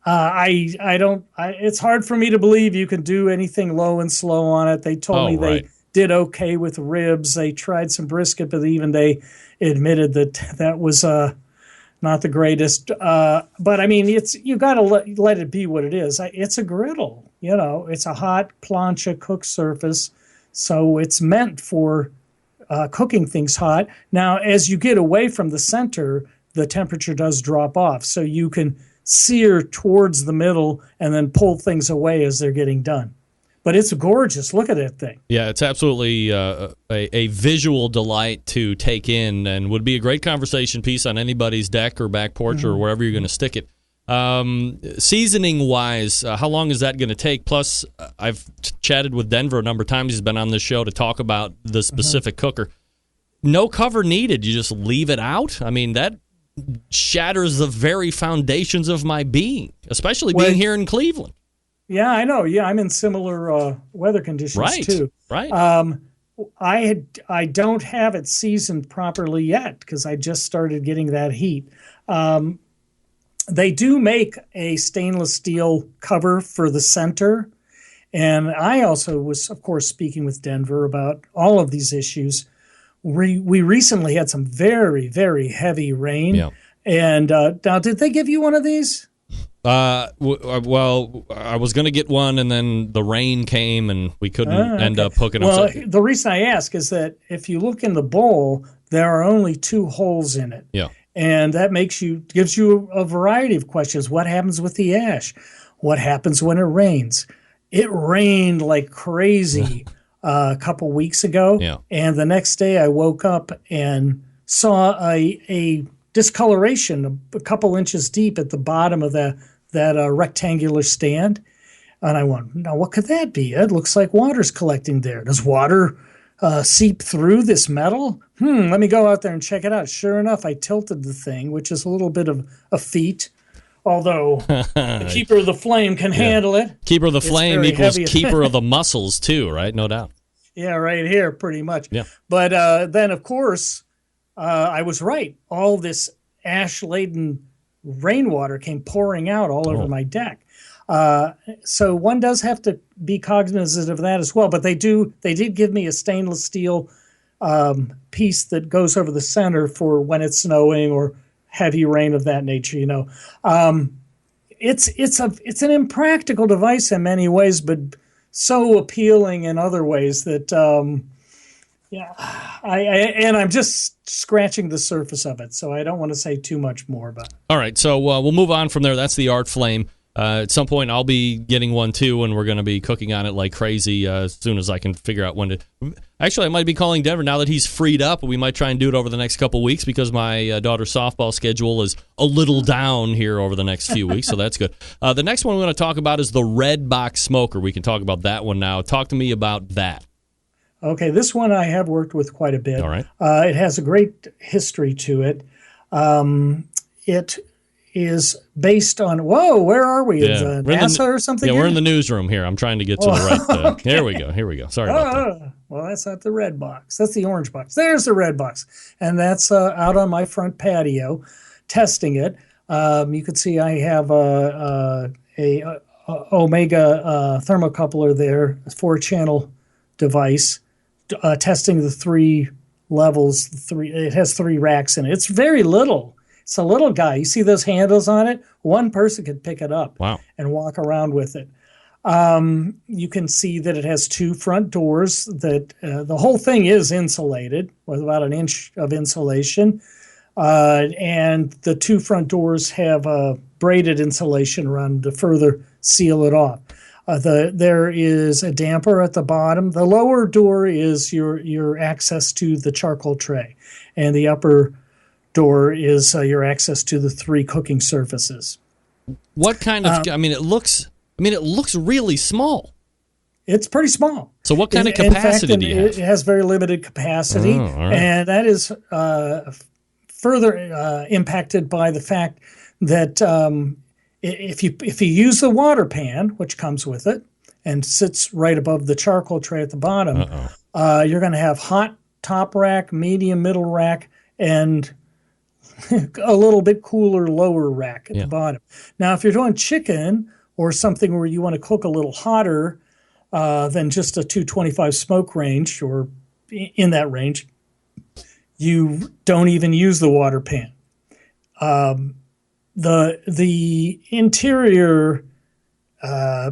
It's hard for me to believe you can do anything low and slow on it. They told me they did okay with ribs. They tried some brisket, but even they admitted that was not the greatest. But you got to let it be what it is. It's a griddle, it's a hot plancha cooked surface. So it's meant for cooking things hot. Now, as you get away from the center, the temperature does drop off. So you can sear towards the middle and then pull things away as they're getting done. But it's gorgeous. Look at that thing. Yeah, it's absolutely a visual delight to take in and would be a great conversation piece on anybody's deck or back porch or wherever you're going to stick it. Seasoning-wise, how long is that going to take? Plus, I've chatted with Denver a number of times. He's been on this show to talk about the specific cooker. No cover needed. You just leave it out? That shatters the very foundations of my being, especially being here in Cleveland. Yeah, I know. Yeah, I'm in similar weather conditions too. Right. I don't have it seasoned properly yet because I just started getting that heat. They do make a stainless steel cover for the center. And I also was, of course, speaking with Denver about all of these issues. We recently had some very, very heavy rain. Yeah. And now, did they give you one of these? Well, I was going to get one, and then the rain came, and we couldn't end up hooking them. Well, the reason I ask is that if you look in the bowl, there are only 2 holes in it. Yeah. And that gives you a variety of questions. What happens with the ash? What happens when it rains? It rained like crazy a couple weeks ago. Yeah. And the next day I woke up and saw a discoloration a couple inches deep at the bottom of that rectangular stand. And I went, now what could that be? It looks like water's collecting there. Does water seep through this metal? Let me go out there and check it out. Sure enough, I tilted the thing, which is a little bit of a feat. Although the keeper of the flame can handle it. Keeper of the flame equals heavy. keeper of the muscles too, right? No doubt. Yeah, right here, pretty much. Yeah. But then, of course, I was right. All this ash-laden rainwater came pouring out all over my deck. So one does have to be cognizant of that as well. But they did give me a stainless steel piece that goes over the center for when it's snowing or heavy rain of that nature. It's an impractical device in many ways, but so appealing in other ways that I'm just scratching the surface of it, so I don't want to say too much more about it. All right, so we'll move on from there. That's the Art Flame. At some point, I'll be getting one too, and we're going to be cooking on it like crazy as soon as I can figure out when to. Actually, I might be calling Denver now that he's freed up. We might try and do it over the next couple weeks because my daughter's softball schedule is a little down here over the next few weeks, so that's good. The next one we're going to talk about is the Red Box Smoker. We can talk about that one now. Talk to me about that. Okay, this one I have worked with quite a bit. All right. It has a great history to it. It is based on, where are we? Yeah. NASA or something? Yeah, here? we're in the newsroom here. I'm trying to get to the right. Okay. Here we go. Sorry about that. Well, that's not the red box. That's the orange box. There's the red box. And that's out on my front patio testing it. You can see I have a Omega thermocoupler there, a 4-channel device, testing the 3 levels. It has 3 racks in it. It's very little. It's a little guy. You see those handles on it? One person could pick it up and walk around with it. You can see that it has 2 front doors. That the whole thing is insulated with about 1 inch of insulation. And the 2 front doors have braided insulation around to further seal it off. There is a damper at the bottom. The lower door is your access to the charcoal tray, and the upper door is your access to the 3 cooking surfaces. What kind of? It looks really small. It's pretty small. So what kind of capacity do you have? It has very limited capacity, and that is further impacted by the fact that if you use the water pan, which comes with it and sits right above the charcoal tray at the bottom, you're going to have hot top rack, medium middle rack, and a little bit cooler lower rack at the bottom. Now, if you're doing chicken or something where you want to cook a little hotter than just a 225 smoke range or in that range, you don't even use the water pan. The interior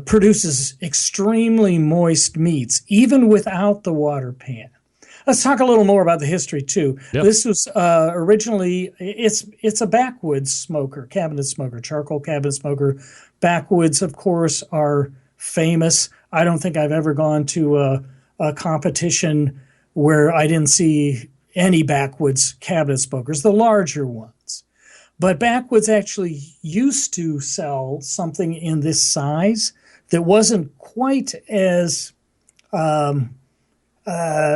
produces extremely moist meats, even without the water pan. Let's talk a little more about the history too. Yep. This was originally it's a backwoods smoker, cabinet smoker, charcoal cabinet smoker. Backwoods, of course, are famous. I don't think I've ever gone to a competition where I didn't see any backwoods cabinet smokers, the larger ones. But backwoods actually used to sell something in this size that wasn't quite as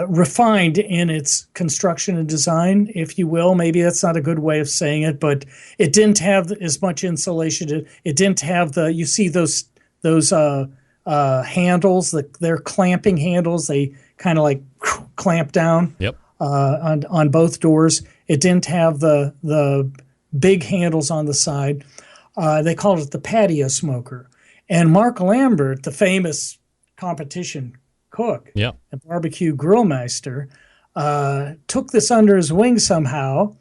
refined in its construction and design, if you will. Maybe that's not a good way of saying it, but it didn't have as much insulation. It didn't have you see those handles, they're clamping handles. They kind of like clamp down on both doors. It didn't have the big handles on the side. They called it the patio smoker. And Mark Lambert, the famous competition cook and barbecue grill master, took this under his wing somehow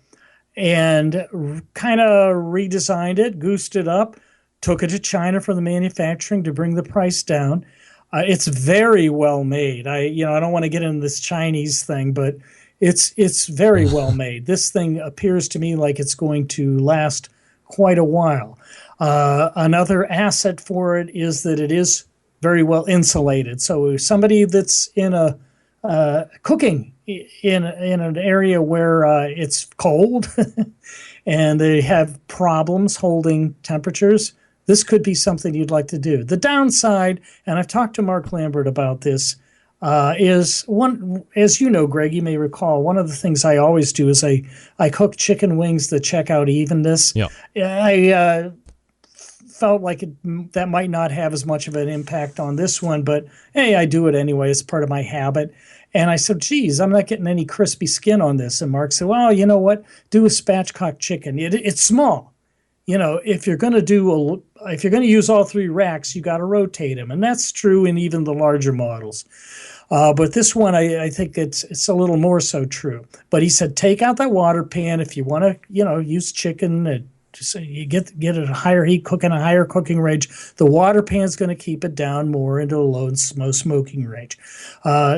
and kind of redesigned it, goosed it up, took it to China for the manufacturing to bring the price down. It's very well made. I don't want to get into this Chinese thing, but it's very well made. This thing appears to me like it's going to last quite a while. Another asset for it is that it is very well insulated. So somebody that's in a cooking in an area where it's cold and they have problems holding temperatures, this could be something you'd like to do. The downside, and I've talked to Mark Lambert about this, is one, as you know, Greg, you may recall, one of the things I always do is I cook chicken wings that check out evenness. Yeah. I felt like that might not have as much of an impact on this one, but hey, I do it anyway. It's part of my habit. And I said, geez, I'm not getting any crispy skin on this. And Mark said, well, you know what? Do a spatchcock chicken. It's small. If you're going to use all 3 racks, you got to rotate them. And that's true in even the larger models. But this one, I think it's a little more so true. But he said, take out that water pan if you want to, use chicken. Just you get it at a higher heat, cook in a higher cooking range. The water pan's going to keep it down more into a low smoking range.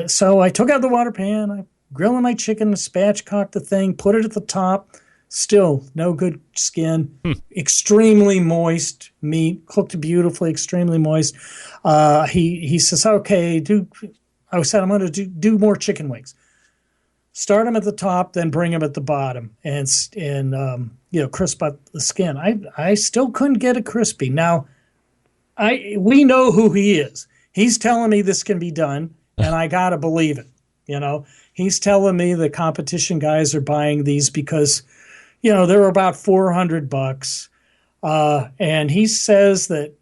So I took out the water pan. I grilled my chicken, spatchcocked the thing, put it at the top. Still no good skin. Extremely moist meat, cooked beautifully, extremely moist. He says, okay, I said, I'm going to do more chicken wings. Start them at the top, then bring them at the bottom, and crisp up the skin. I still couldn't get it crispy. Now, we know who he is. He's telling me this can be done, and I gotta believe it. He's telling me the competition guys are buying these because, they're about $400, and he says that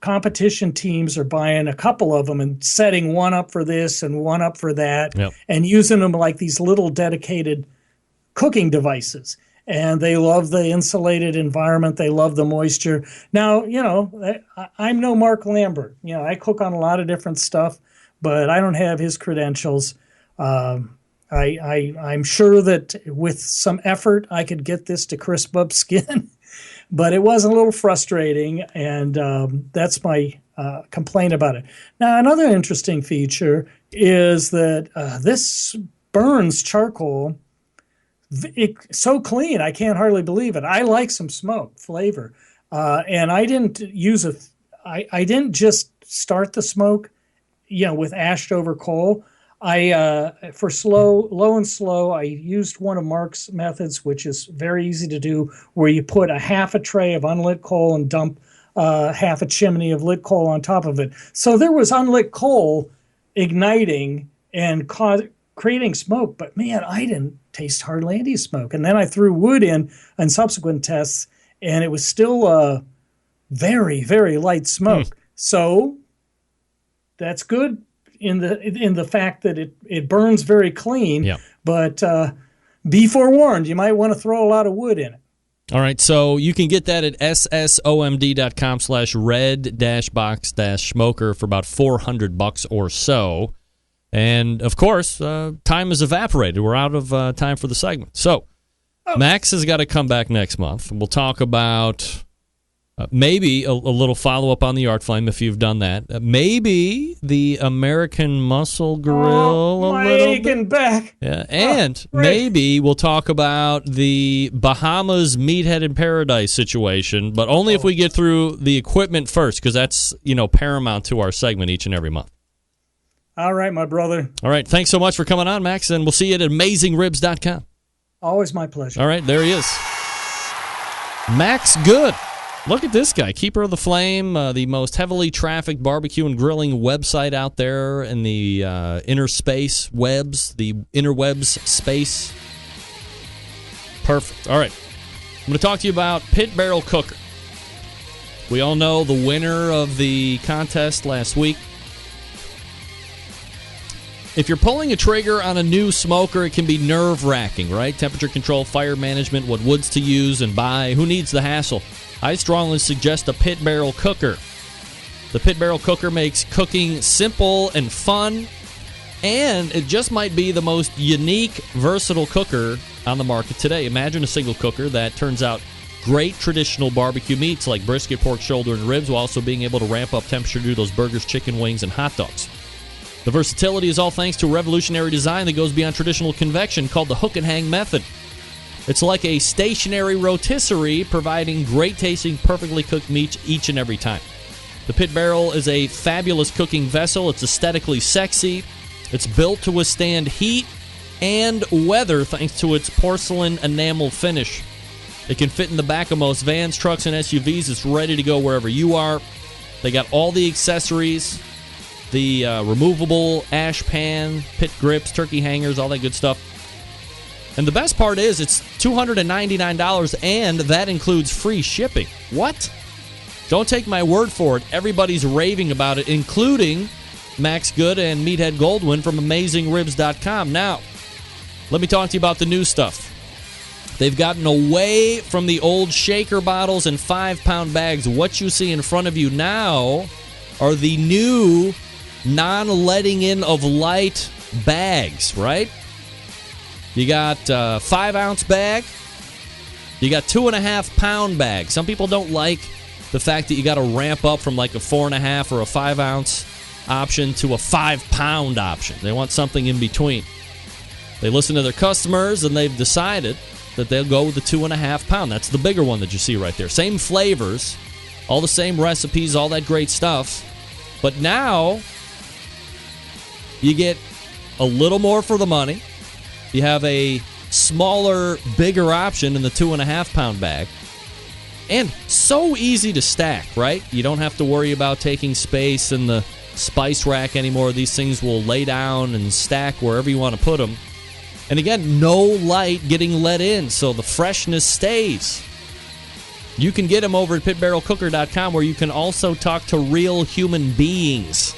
competition teams are buying a couple of them and setting one up for this and one up for that, and using them like these little dedicated cooking devices. And they love the insulated environment. They love the moisture. Now, I'm no Mark Lambert. I cook on a lot of different stuff, but I don't have his credentials. I'm sure that with some effort, I could get this to crisp up skin. But it was a little frustrating, and that's my complaint about it. Now, another interesting feature is that this burns charcoal so clean, I can't hardly believe it. I like some smoke flavor, and I didn't use I didn't just start the smoke, with ashed over coal. For low and slow, I used one of Mark's methods, which is very easy to do, where you put a half a tray of unlit coal and dump half a chimney of lit coal on top of it. So there was unlit coal igniting and creating smoke, but man, I didn't taste hardly any smoke. And then I threw wood in subsequent tests, and it was still very, very light smoke. So that's good in the fact that it burns very clean, but be forewarned, you might want to throw a lot of wood in it. All right, so you can get that at ssomd.com/red-box-smoker for about $400 or so. And, of course, time has evaporated. We're out of time for the segment. So Max has got to come back next month. We'll talk about maybe a little follow-up on the Art Flame, if you've done that. Maybe the American Muscle Grill a little bit. Back. Yeah. And maybe we'll talk about the Bahamas Meathead in Paradise situation, but only if we get through the equipment first, because that's paramount to our segment each and every month. All right, my brother. All right, thanks so much for coming on, Max, and we'll see you at AmazingRibs.com. Always my pleasure. All right, there he is. Max Good. Look at this guy, Keeper of the Flame, the most heavily trafficked barbecue and grilling website out there in the inner space webs, the interwebs space. Perfect. All right, I'm going to talk to you about Pit Barrel Cooker. We all know the winner of the contest last week. If you're pulling a trigger on a new smoker, it can be nerve-wracking, right? Temperature control, fire management, what woods to use and buy. Who needs the hassle? I strongly suggest a Pit Barrel Cooker. The Pit Barrel Cooker makes cooking simple and fun, and it just might be the most unique, versatile cooker on the market today. Imagine a single cooker that turns out great traditional barbecue meats like brisket, pork, shoulder, and ribs, while also being able to ramp up temperature to do those burgers, chicken wings, and hot dogs. The versatility is all thanks to a revolutionary design that goes beyond traditional convection called the hook and hang method. It's like a stationary rotisserie, providing great-tasting, perfectly cooked meats each and every time. The Pit Barrel is a fabulous cooking vessel. It's aesthetically sexy. It's built to withstand heat and weather thanks to its porcelain enamel finish. It can fit in the back of most vans, trucks, and SUVs. It's ready to go wherever you are. They got all the accessories, the removable ash pan, pit grips, turkey hangers, all that good stuff. And the best part is it's $299, and that includes free shipping. What? Don't take my word for it. Everybody's raving about it, including Max Good and Meathead Goldwyn from AmazingRibs.com. Now, let me talk to you about the new stuff. They've gotten away from the old shaker bottles and 5-pound bags. What you see in front of you now are the new non-letting in of light bags, right? You got a 5-ounce bag. You got 2.5-pound bag. Some people don't like the fact that you got to ramp up from like a 4.5 or a 5-ounce option to a 5-pound option. They want something in between. They listen to their customers, and they've decided that they'll go with the 2.5-pound. That's the bigger one that you see right there. Same flavors, all the same recipes, all that great stuff. But now you get a little more for the money. You have a smaller, bigger option in the 2.5-pound bag. And so easy to stack, right? You don't have to worry about taking space in the spice rack anymore. These things will lay down and stack wherever you want to put them. And again, no light getting let in, so the freshness stays. You can get them over at pitbarrelcooker.com, where you can also talk to real human beings.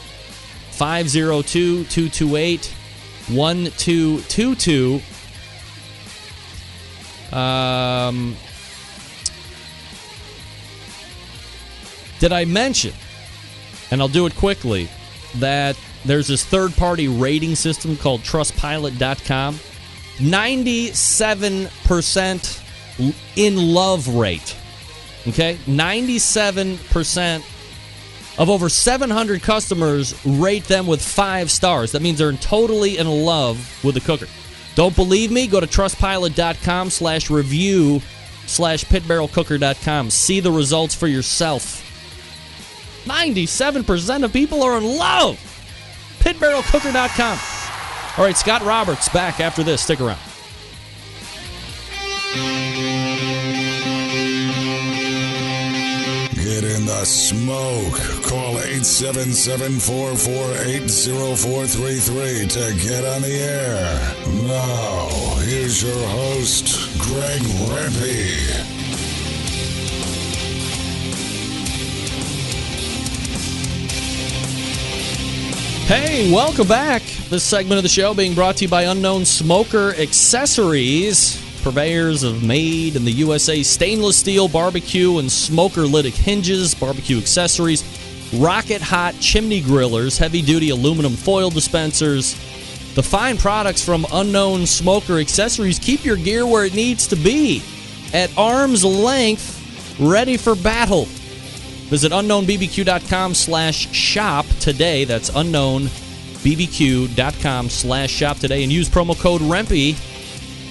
502-228-1222. Did I mention, and I'll do it quickly, that there's this third-party rating system called Trustpilot.com? 97% in love rate. Okay? 97% of over 700 customers rate them with 5 stars. That means they're totally in love with the cooker. Don't believe me? Go to trustpilot.com/review/pitbarrelcooker.com. See the results for yourself. 97% of people are in love. pitbarrelcooker.com. All right, Scott Roberts back after this. Stick around. Get in the smoke. Call 877-448-0433 to get on the air. Now, here's your host, Greg Rempe. Hey, welcome back. This segment of the show being brought to you by Unknown Smoker Accessories, purveyors of made in the USA stainless steel barbecue and smoker lytic hinges, barbecue accessories, rocket hot chimney grillers, heavy duty aluminum foil dispensers. The fine products from Unknown Smoker Accessories keep your gear where it needs to be, at arm's length, ready for battle. Visit unknownbbq.com/shop today. That's unknownbbq.com/shop today, and use promo code REMPE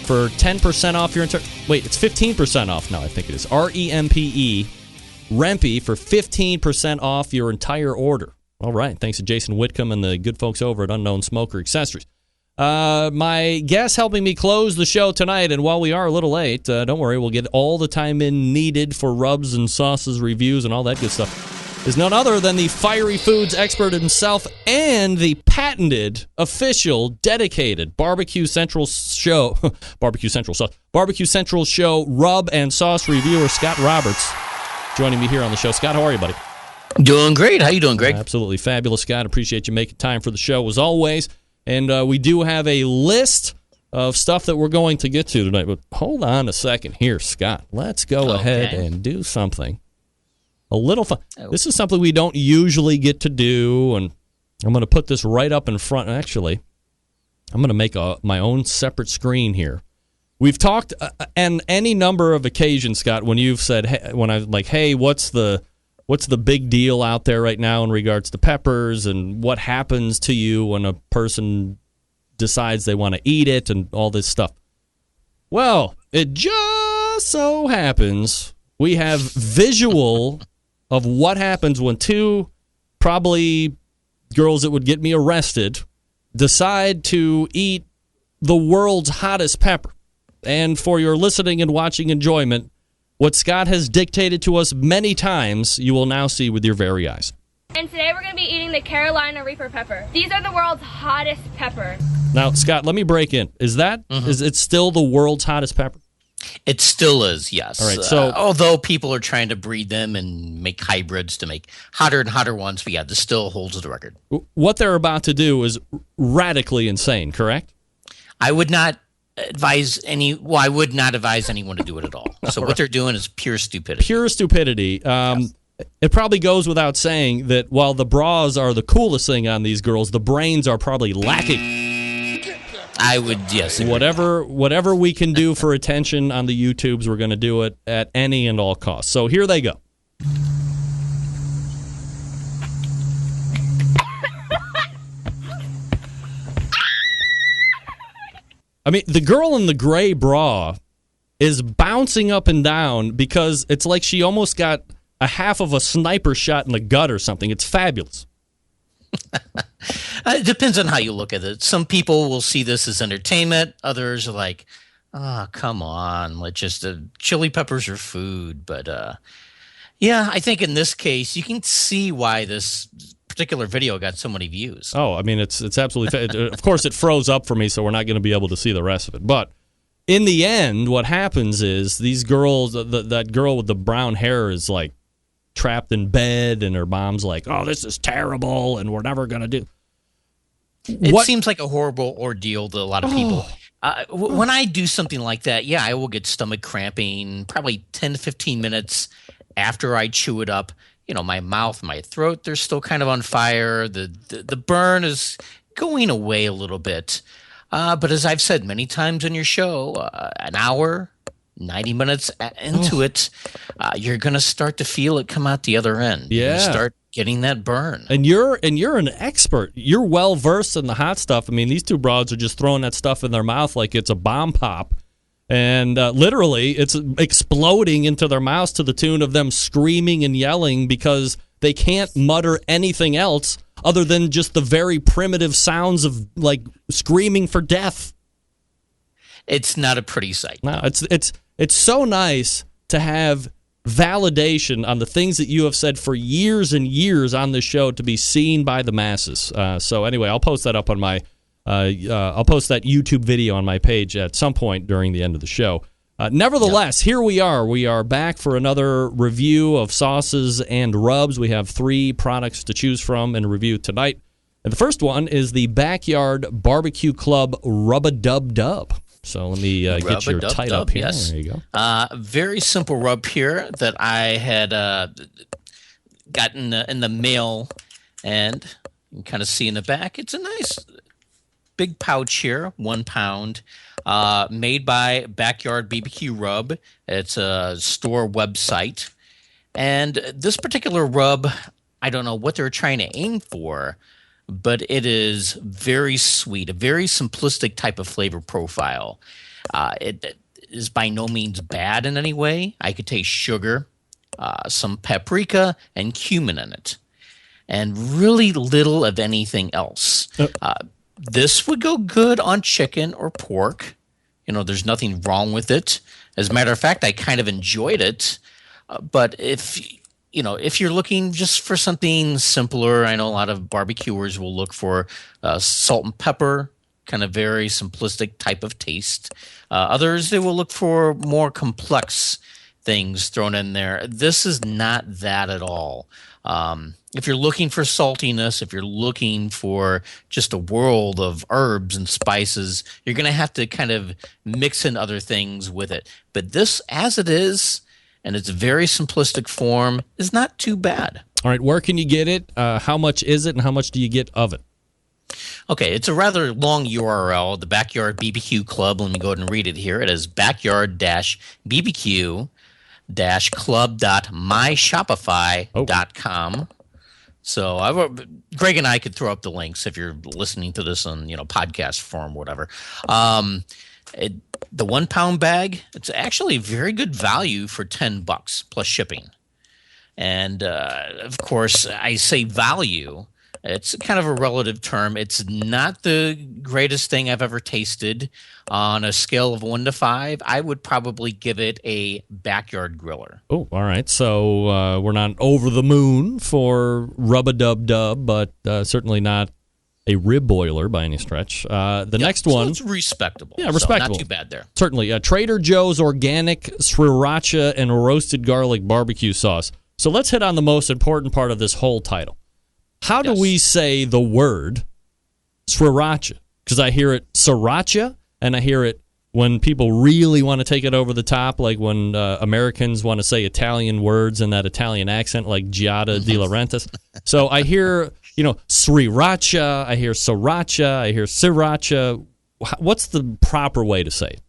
for 10% off your entire... Wait, it's 15% off now, I think it is. REMPE, REMPE, for 15% off your entire order. All right, thanks to Jason Whitcomb and the good folks over at Unknown Smoker Accessories. My guest helping me close the show tonight, and while we are a little late, don't worry, we'll get all the time in needed for rubs and sauces, reviews, and all that good stuff, is none other than the fiery foods expert himself and the patented, official, dedicated Barbecue Central Show, Barbecue Central Show rub and sauce reviewer, Scott Roberts, joining me here on the show. Scott, how are you, buddy? Doing great. How you doing, Greg? Absolutely fabulous, Scott. Appreciate you making time for the show, as always. And we do have a list of stuff that we're going to get to tonight. But hold on a second here, Scott. Let's go ahead and do something a little fun. This is something we don't usually get to do, and I'm going to put this right up in front. Actually, I'm going to make my own separate screen here. We've talked on any number of occasions, Scott, when you've said, hey, when I like, hey, what's the big deal out there right now in regards to peppers, and what happens to you when a person decides they want to eat it and all this stuff? Well, it just so happens we have visual of what happens when two probably girls that would get me arrested decide to eat the world's hottest pepper. And for your listening and watching enjoyment, what Scott has dictated to us many times, you will now see with your very eyes. And today we're going to be eating the Carolina Reaper pepper. These are the world's hottest pepper. Now, Scott, let me break in. Is that is it still the world's hottest pepper? It still is, yes. All right, so although people are trying to breed them and make hybrids to make hotter and hotter ones, but yeah, this still holds the record. What they're about to do is radically insane, correct? I would not advise I would not advise anyone to do it at all. So what they're doing is pure stupidity. Pure stupidity. Yes. It probably goes without saying that while the bras are the coolest thing on these girls, the brains are probably lacking. I would, yes. Whatever we can do for attention on the YouTubes, we're going to do it at any and all costs. So here they go. I mean, the girl in the gray bra is bouncing up and down because it's like she almost got a half of a sniper shot in the gut or something. It's fabulous. It depends on how you look at it. Some people will see this as entertainment. Others are like, come on. Let's just chili peppers are food. But yeah, I think in this case, you can see why this particular video got so many views. Oh, I mean, it's absolutely. Of course, it froze up for me, so we're not going to be able to see the rest of it. But in the end, what happens is these girls, that girl with the brown hair is like trapped in bed, and her mom's like, "Oh, this is terrible, and we're never going to do." It seems like a horrible ordeal to a lot of people. When I do something like that, yeah, I will get stomach cramping probably 10 to 15 minutes after I chew it up. You know, my mouth, my throat, they're still kind of on fire. The burn is going away a little bit. But as I've said many times on your show, an hour, 90 minutes into it, you're going to start to feel it come out the other end. Yeah. You start getting that burn. And you're an expert. You're well versed in the hot stuff. I mean, these two broads are just throwing that stuff in their mouth like it's a bomb pop. And literally, it's exploding into their mouths to the tune of them screaming and yelling because they can't mutter anything else other than just the very primitive sounds of, like, screaming for death. It's not a pretty sight. No, it's so nice to have validation on the things that you have said for years and years on this show to be seen by the masses. So anyway, I'll post that up on my I'll post that YouTube video on my page at some point during the end of the show. Nevertheless, Here we are. We are back for another review of sauces and rubs. We have 3 products to choose from and review tonight. And the first one is the Backyard Barbecue Club RubaDubDub. So let me get your title up here. Yes. There you go. Very simple rub here that I had gotten in the mail, and you can kind of see in the back. It's a nice big pouch here, 1 pound, made by Backyard BBQ Rub. It's a store website. And this particular rub, I don't know what they're trying to aim for, but it is very sweet, a very simplistic type of flavor profile. It is by no means bad in any way. I could taste sugar, some paprika, and cumin in it, and really little of anything else. This would go good on chicken or pork. You know, there's nothing wrong with it. As a matter of fact, I kind of enjoyed it. But if you're looking just for something simpler, I know a lot of barbecuers will look for salt and pepper, kind of very simplistic type of taste. Others, they will look for more complex things thrown in there. This is not that at all. If you're looking for saltiness, if you're looking for just a world of herbs and spices, you're going to have to kind of mix in other things with it. But this, as it is, and its very simplistic form, is not too bad. All right, where can you get it? How much is it, and how much do you get of it? Okay, it's a rather long URL, the Backyard BBQ Club. Let me go ahead and read it here. It is backyard-bbq-club.myshopify.com. So Greg and I could throw up the links if you're listening to this on podcast form, whatever. The 1 pound bag, it's actually very good value for $10 plus shipping. And of course, I say value. It's kind of a relative term. It's not the greatest thing I've ever tasted. On a scale of 1 to 5, I would probably give it a backyard griller. Oh, all right. So we're not over the moon for RubaDubDub, but certainly not a rib boiler by any stretch. The next one. It's respectable. Yeah, respectable. So not too bad there. Certainly. Trader Joe's organic Sriracha and roasted garlic barbecue sauce. So let's hit on the most important part of this whole title. How do we say the word Sriracha? Because I hear it Sriracha, and I hear it when people really want to take it over the top, like when Americans want to say Italian words in that Italian accent, like Giada De Laurentiis. So I hear, Sriracha, I hear Sriracha, I hear Sriracha. What's the proper way to say it?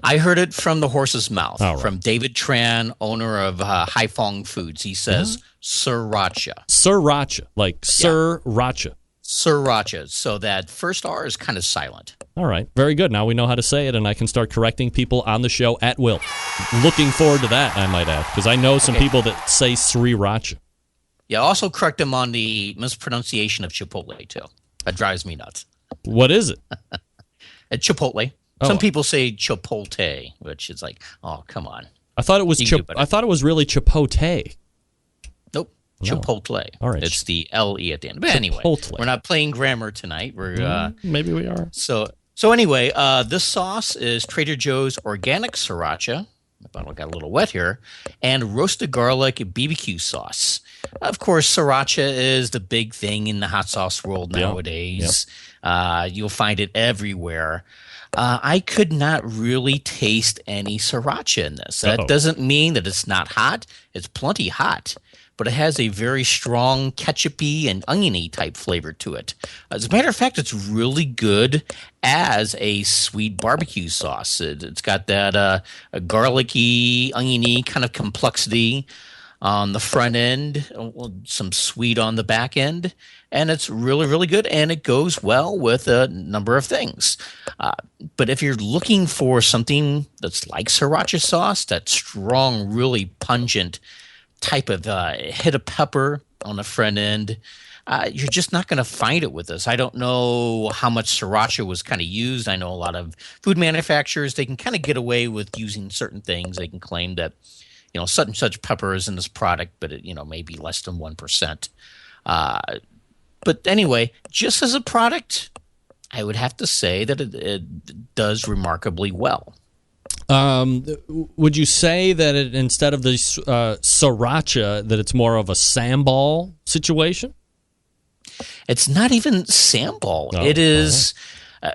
I heard it from the horse's mouth, right. From David Tran, owner of Haifong Foods. He says Sriracha. Sriracha, like Sriracha. Sriracha. So that first R is kind of silent. All right. Very good. Now we know how to say it, and I can start correcting people on the show at will. Looking forward to that, I might add, because I know some people that say Sriracha. Yeah, also correct them on the mispronunciation of Chipotle, too. That drives me nuts. What is it? Chipotle. Some people say Chipotle, which is like, oh, come on. I thought it was I thought it was really Chipotle. Nope. No. Chipotle. All right. It's the L-E at the end. But anyway, we're not playing grammar tonight. We're maybe we are. So anyway, this sauce is Trader Joe's organic Sriracha. My bottle got a little wet here. And roasted garlic BBQ sauce. Of course, Sriracha is the big thing in the hot sauce world nowadays. Yep. You'll find it everywhere. I could not really taste any Sriracha in this. That doesn't mean that it's not hot. It's plenty hot. But it has a very strong ketchup-y and oniony type flavor to it. As a matter of fact, it's really good as a sweet barbecue sauce. It's got that a garlicky, oniony kind of complexity on the front end, some sweet on the back end, and it's really, really good, and it goes well with a number of things. But if you're looking for something that's like Sriracha sauce, that strong, really pungent type of hit of pepper on the front end, you're just not going to find it with this. I don't know how much Sriracha was kind of used. I know a lot of food manufacturers, they can kind of get away with using certain things. They can claim that, such and such pepper is in this product, but it, maybe less than 1%. But anyway, just as a product, I would have to say that it does remarkably well. Would you say that instead of the Sriracha, that it's more of a sambal situation? It's not even sambal. It is,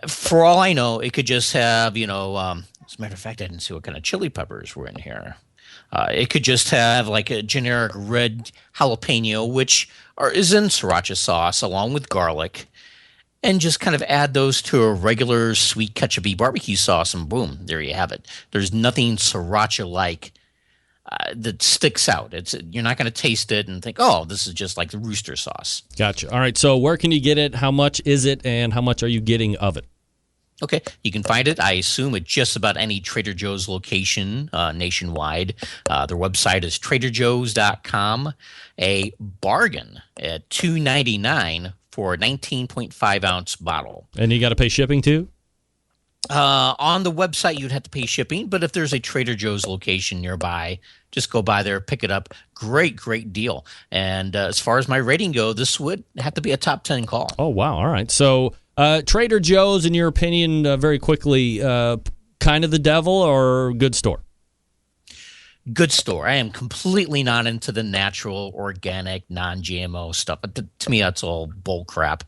for all I know, it could just have, as a matter of fact, I didn't see what kind of chili peppers were in here. It could just have like a generic red jalapeno, which is in Sriracha sauce along with garlic, and just kind of add those to a regular sweet ketchup-y barbecue sauce, and boom, there you have it. There's nothing Sriracha-like that sticks out. You're not going to taste it and think, oh, this is just like the Rooster sauce. Gotcha. All right, so where can you get it? How much is it, and how much are you getting of it? Okay, you can find it, I assume, at just about any Trader Joe's location nationwide. Their website is traderjoes.com. A bargain at $2.99 for a 19.5-ounce bottle. And you got to pay shipping too? On the website, you'd have to pay shipping, but if there's a Trader Joe's location nearby, just go by there, pick it up. Great, great deal. And as far as my rating go, this would have to be a top 10 call. Oh, wow. All right. So Trader Joe's, in your opinion, very quickly, kind of the devil or good store? Good store. I am completely not into the natural, organic, non-GMO stuff. To me, that's all bull crap.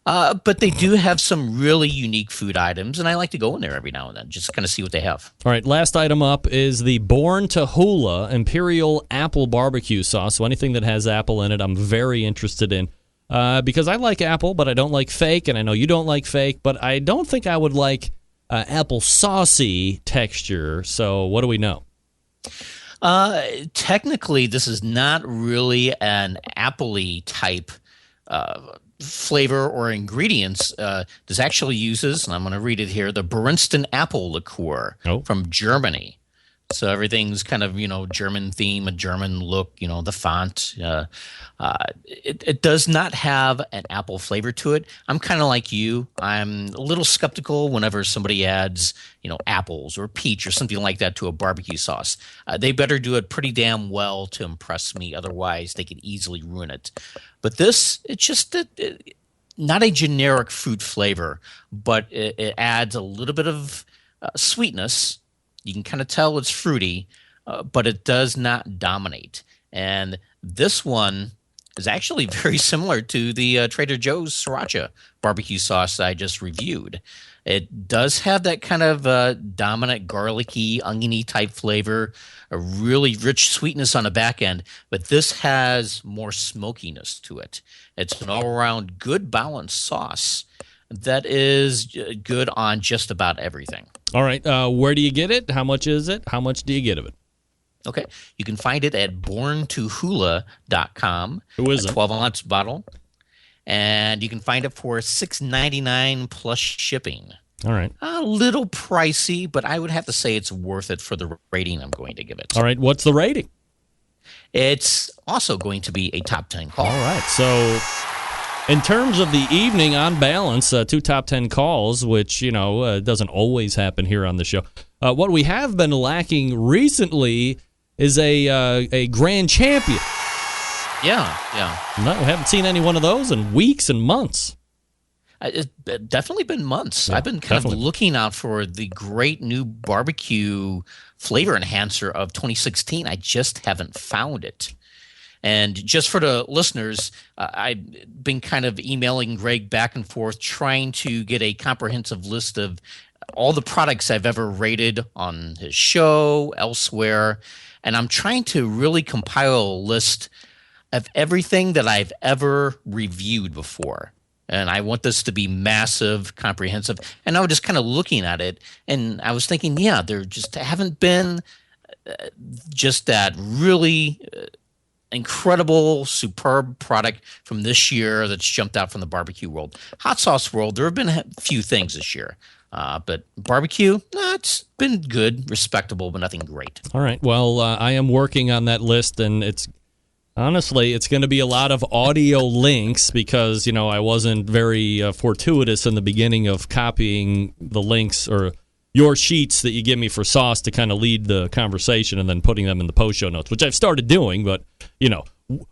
But they do have some really unique food items, and I like to go in there every now and then, just kind of see what they have. All right, last item up is the Born to Hula Imperial Apple Barbecue Sauce. So anything that has apple in it, I'm very interested in. Because I like apple, but I don't like fake, and I know you don't like fake, but I don't think I would like apple saucy texture. So what do we know? Technically, this is not really an apple-y type flavor or ingredients. This actually uses, and I'm going to read it here, the Berenstain apple liqueur from Germany. So everything's kind of, German theme, a German look, the font. It does not have an apple flavor to it. I'm kind of like you. I'm a little skeptical whenever somebody adds, apples or peach or something like that to a barbecue sauce. They better do it pretty damn well to impress me. Otherwise, they could easily ruin it. But this, it's just not a generic fruit flavor, but it adds a little bit of sweetness. You can kind of tell it's fruity, but it does not dominate. And this one is actually very similar to the Trader Joe's Sriracha barbecue sauce I just reviewed. It does have that kind of dominant garlicky, oniony type flavor, a really rich sweetness on the back end, but this has more smokiness to it. It's an all-around good balanced sauce that is good on just about everything. All right. Where do you get it? How much is it? How much do you get of it? Okay. You can find it at borntohula.com. Who is it? 12-ounce bottle. And you can find it for $6.99 plus shipping. All right. A little pricey, but I would have to say it's worth it for the rating I'm going to give it. All right. What's the rating? It's also going to be a top 10 call. All right. So in terms of the evening, on balance, 2 top 10 calls, which, doesn't always happen here on the show. What we have been lacking recently is a grand champion. Yeah. No, we haven't seen any one of those in weeks and months. It's definitely been months. Yeah, I've been kind of looking out for the great new barbecue flavor enhancer of 2016. I just haven't found it. And just for the listeners, I've been kind of emailing Greg back and forth, trying to get a comprehensive list of all the products I've ever rated on his show, elsewhere. And I'm trying to really compile a list of everything that I've ever reviewed before. And I want this to be massive, comprehensive. And I was just kind of looking at it, and I was thinking, there just haven't been just that really incredible, superb product from this year that's jumped out from the barbecue world. Hot sauce world, there have been a few things this year. But barbecue, it's been good, respectable, but nothing great. All right. Well, I am working on that list, and it's going to be a lot of audio links because, I wasn't very fortuitous in the beginning of copying the links or your sheets that you give me for sauce to kind of lead the conversation and then putting them in the post-show notes, which I've started doing, but,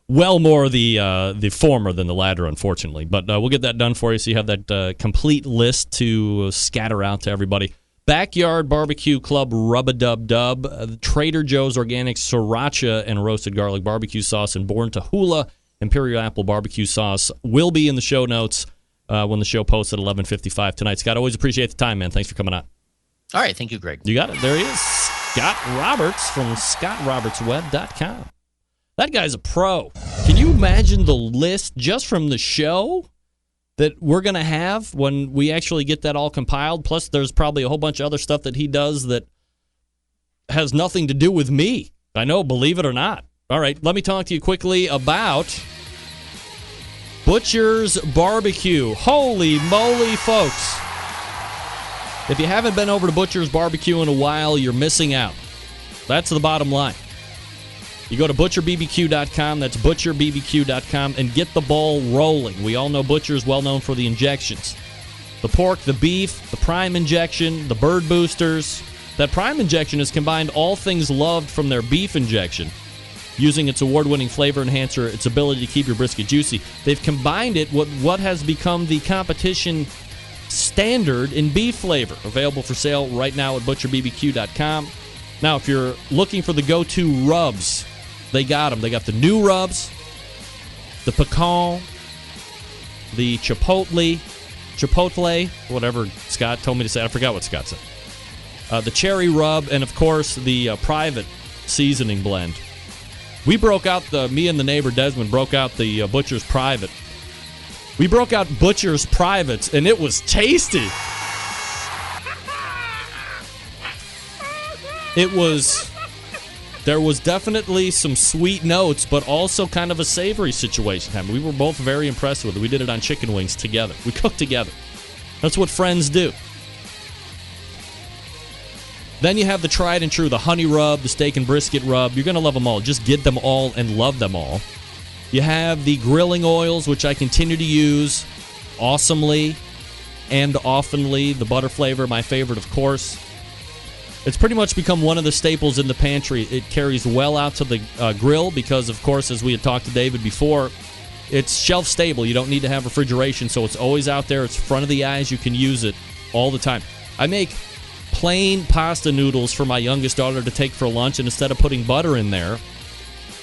well more the former than the latter, unfortunately. But we'll get that done for you so you have that complete list to scatter out to everybody. Backyard Barbecue Club RubaDubDub, Trader Joe's Organic Sriracha and Roasted Garlic Barbecue Sauce, and Born to Hula Imperial Apple Barbecue Sauce will be in the show notes when the show posts at 11:55 tonight. Scott, always appreciate the time, man. Thanks for coming on. All right. Thank you, Greg. You got it. There he is. Scott Roberts from ScottRobertsWeb.com. That guy's a pro. Can you imagine the list just from the show that we're going to have when we actually get that all compiled? Plus, there's probably a whole bunch of other stuff that he does that has nothing to do with me. I know, believe it or not. All right, let me talk to you quickly about Butcher's Barbecue. Holy moly, folks. If you haven't been over to Butcher's Barbecue in a while, you're missing out. That's the bottom line. You go to butcherbbq.com, that's butcherbbq.com, and get the ball rolling. We all know Butcher's well known for the injections. The pork, the beef, the prime injection, the bird boosters. That prime injection has combined all things loved from their beef injection, using its award-winning flavor enhancer, its ability to keep your brisket juicy. They've combined it with what has become the competition standard in beef flavor. Available for sale right now at butcherbbq.com. Now, if you're looking for the go-to rubs, they got them. They got the new rubs, the pecan, the chipotle, whatever Scott told me to say. I forgot what Scott said. The cherry rub, and, of course, the private seasoning blend. We broke out me and the neighbor Desmond broke out the Butcher's Private. We broke out Butcher's Privates, and it was tasty. There was definitely some sweet notes, but also kind of a savory situation. We were both very impressed with it. We did it on chicken wings together. We cooked together. That's what friends do. Then you have the tried and true, the honey rub, the steak and brisket rub. You're going to love them all. Just get them all and love them all. You have the grilling oils, which I continue to use awesomely and oftenly. The butter flavor, my favorite, of course. It's pretty much become one of the staples in the pantry. It carries well out to the grill because, of course, as we had talked to David before, It's shelf stable. You don't need to have refrigeration, so it's always out there. It's front of the eyes. You can use it all the time. I make plain pasta noodles for my youngest daughter to take for lunch, and instead of putting butter in there,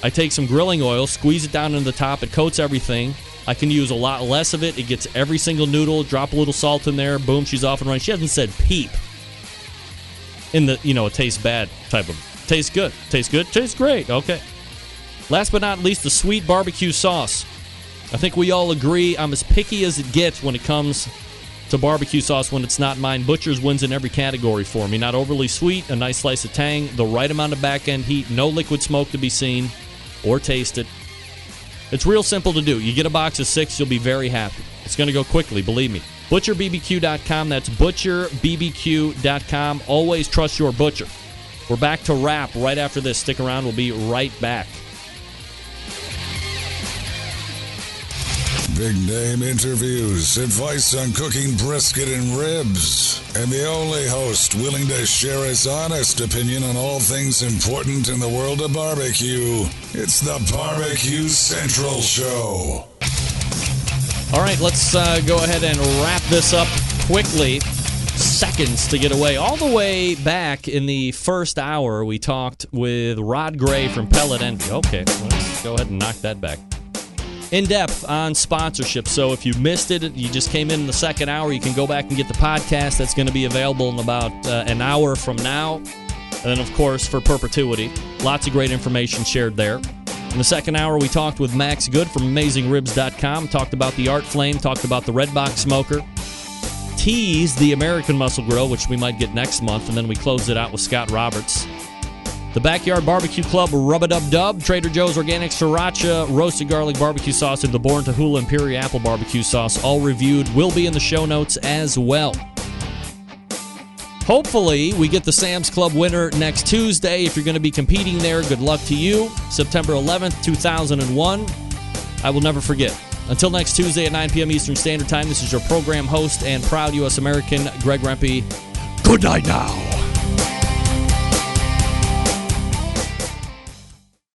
I take some grilling oil, squeeze it down into the top. It coats everything. I can use a lot less of it. It gets every single noodle. Drop a little salt in there. Boom, she's off and running. She hasn't said peep in the, it tastes bad type of. Tastes good. Tastes good. Tastes great. Okay. Last but not least, the sweet barbecue sauce. I think we all agree I'm as picky as it gets when it comes to barbecue sauce when it's not mine. Butcher's wins in every category for me. Not overly sweet, a nice slice of tang, the right amount of back-end heat, no liquid smoke to be seen or tasted. It's real simple to do. You get a box of 6, you'll be very happy. It's going to go quickly, believe me. ButcherBBQ.com. That's ButcherBBQ.com. Always trust your butcher. We're back to wrap right after this. Stick around. We'll be right back. Big name interviews, advice on cooking brisket and ribs, and the only host willing to share his honest opinion on all things important in the world of barbecue. It's the Barbecue Central Show. All right, let's go ahead and wrap this up quickly. Seconds to get away. All the way back in the first hour, we talked with Rod Gray from Pellet Envy. Okay, let's go ahead and knock that back. In depth on sponsorship. So if you missed it, you just came in the second hour, you can go back and get the podcast. That's going to be available in about an hour from now. And then, of course, for perpetuity. Lots of great information shared there. In the second hour, we talked with Max Good from AmazingRibs.com. Talked about the Art Flame. Talked about the Red Box Smoker. Teased the American Muscle Grill, which we might get next month. And then we closed it out with Scott Roberts. The Backyard Barbecue Club, RubaDubDub, Trader Joe's Organic Sriracha, Roasted Garlic Barbecue Sauce, and the Born to Hula Imperial Apple Barbecue Sauce, all reviewed, will be in the show notes as well. Hopefully, we get the Sam's Club winner next Tuesday. If you're going to be competing there, good luck to you. September 11th, 2001. I will never forget. Until next Tuesday at 9 p.m. Eastern Standard Time, this is your program host and proud U.S. American, Greg Rempe. Good night now.